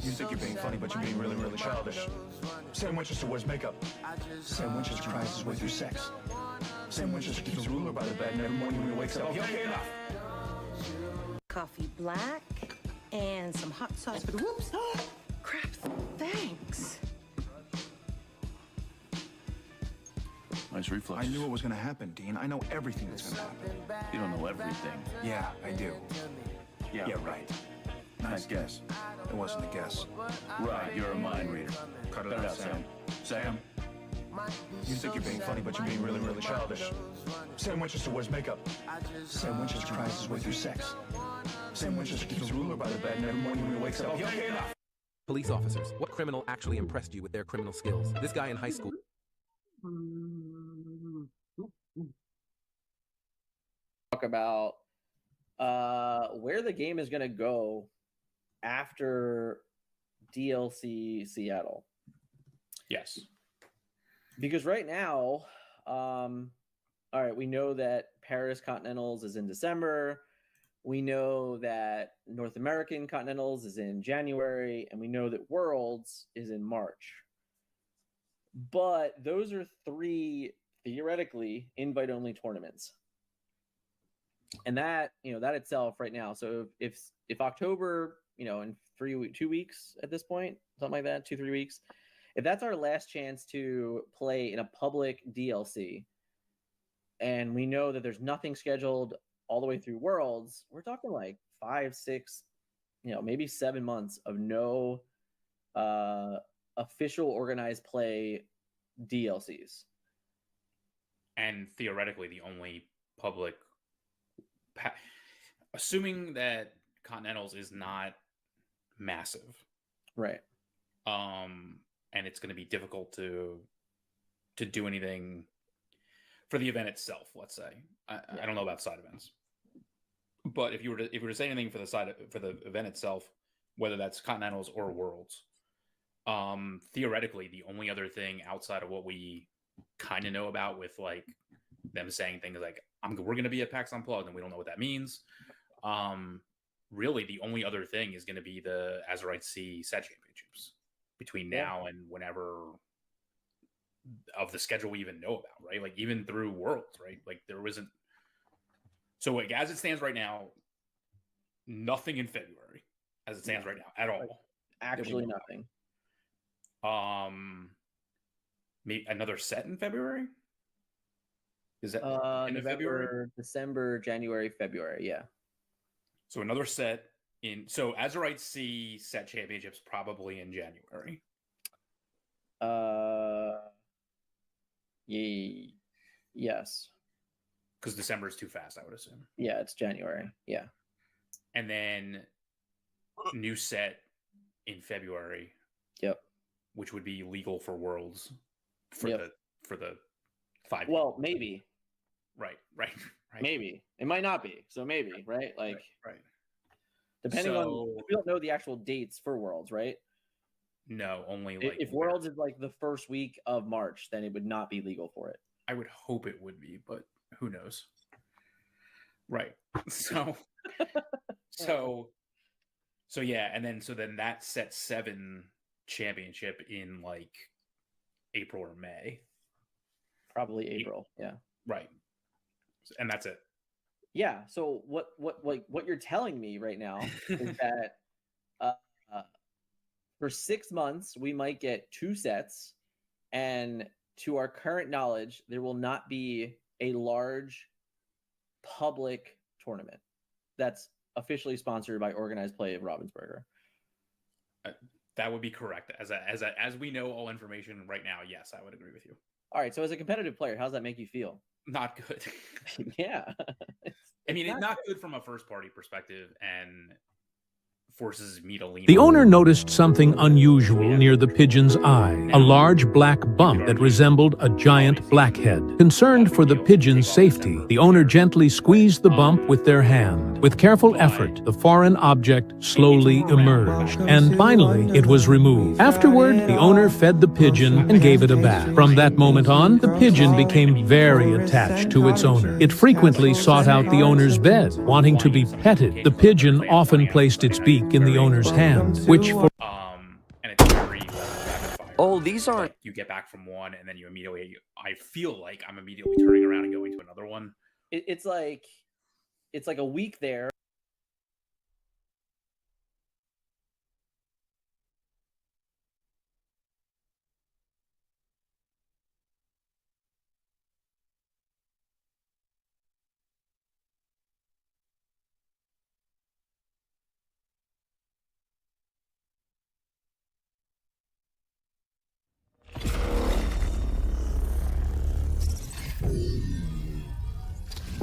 You think you're being funny, but you're being really, really childish. Sam Winchester wears makeup. Sam Winchester tries his way through sex. Sam Winchester keeps a ruler by the bed, and every morning when he wakes up, okay, enough. Coffee black and some hot sauce for the whoops. Crap, thanks. Nice reflex. I knew it was gonna happen, Dean. I know everything that's gonna happen. You don't know everything. Yeah, I do. Yeah, right. Nice guess. It wasn't a guess. Right, you're a mind reader. Cut it out, Sam. Sam? You think you're being funny, but you're being really, really childish. Sam Winchester wears makeup. Sam Winchester tries his way through sex. Sam Winchester keeps a ruler by the bed, and every morning when he wakes up, okay, enough. Police officers, what criminal actually impressed you with their criminal skills? This guy in high school. Talk about where the game is going to go after DLC Seattle. Yes. Because right now, all right, we know that Paris Continentals is in December. We know that North American Continentals is in January, and we know that Worlds is in March. But those are three theoretically invite-only tournaments, and that that itself right now. So if October, in 2 weeks at this point, something like that, 2-3 weeks, if that's our last chance to play in a public DLC, and we know that there's nothing scheduled all the way through Worlds, we're talking like 5, 6, maybe 7 months of no official organized play DLCs. And theoretically, the only public, assuming that Continentals is not massive, right? And it's going to be difficult to do anything for the event itself. Let's say I don't know about side events, but if you were to say anything for the event itself, whether that's Continentals or Worlds, theoretically the only other thing outside of what we kind of know about, with like them saying things like we're going to be at PAX Unplugged and we don't know what that means, really the only other thing is going to be the Azerite Sea set championships between now and whenever of the schedule we even know about, right? Like even through Worlds, right? Like there wasn't. So like as it stands right now, nothing in February as it stands right now at all. Actually nothing. Maybe another set in February. Is that November, February? December, January, February? Yeah. So another set so Azerite Sea set championships probably in January. Yes. Because December is too fast, I would assume. Yeah, it's January. Yeah. And then new set in February. Yep. Which would be legal for Worlds for the 5. Well, maybe. Right. Maybe. It might not be. So maybe, right? Like right. Depending on, we don't know the actual dates for Worlds, right? No, only like if Worlds is like the first week of March, then it would not be legal for it. I would hope it would be, but who knows? Right. So yeah, and then that set 7 championship in like April or May. Probably April, yeah. Right. And that's it. Yeah. So what you're telling me right now is that for 6 months we might get 2 sets, and to our current knowledge, there will not be a large public tournament that's officially sponsored by Organized Play of Ravensburger. That would be correct. As we know all information right now, yes, I would agree with you. All right. So as a competitive player, how does that make you feel? Not good. Yeah. I mean, it's not good from a first party perspective, and forces me to lean. The owner noticed something unusual near the pigeon's eye, a large black bump that resembled a giant blackhead. Concerned for the pigeon's safety, the owner gently squeezed the bump with their hand. With careful effort, the foreign object slowly emerged, and finally it was removed. Afterward, the owner fed the pigeon and gave it a bath. From that moment on, the pigeon became very attached to its owner. It frequently sought out the owner's bed, wanting to be petted. The pigeon often placed its beak in the owner's hand, which for and it's very rapid fire. Oh, these aren't. You get back from one, and then you immediately. I feel like I'm immediately turning around and going to another one. It's like a week there,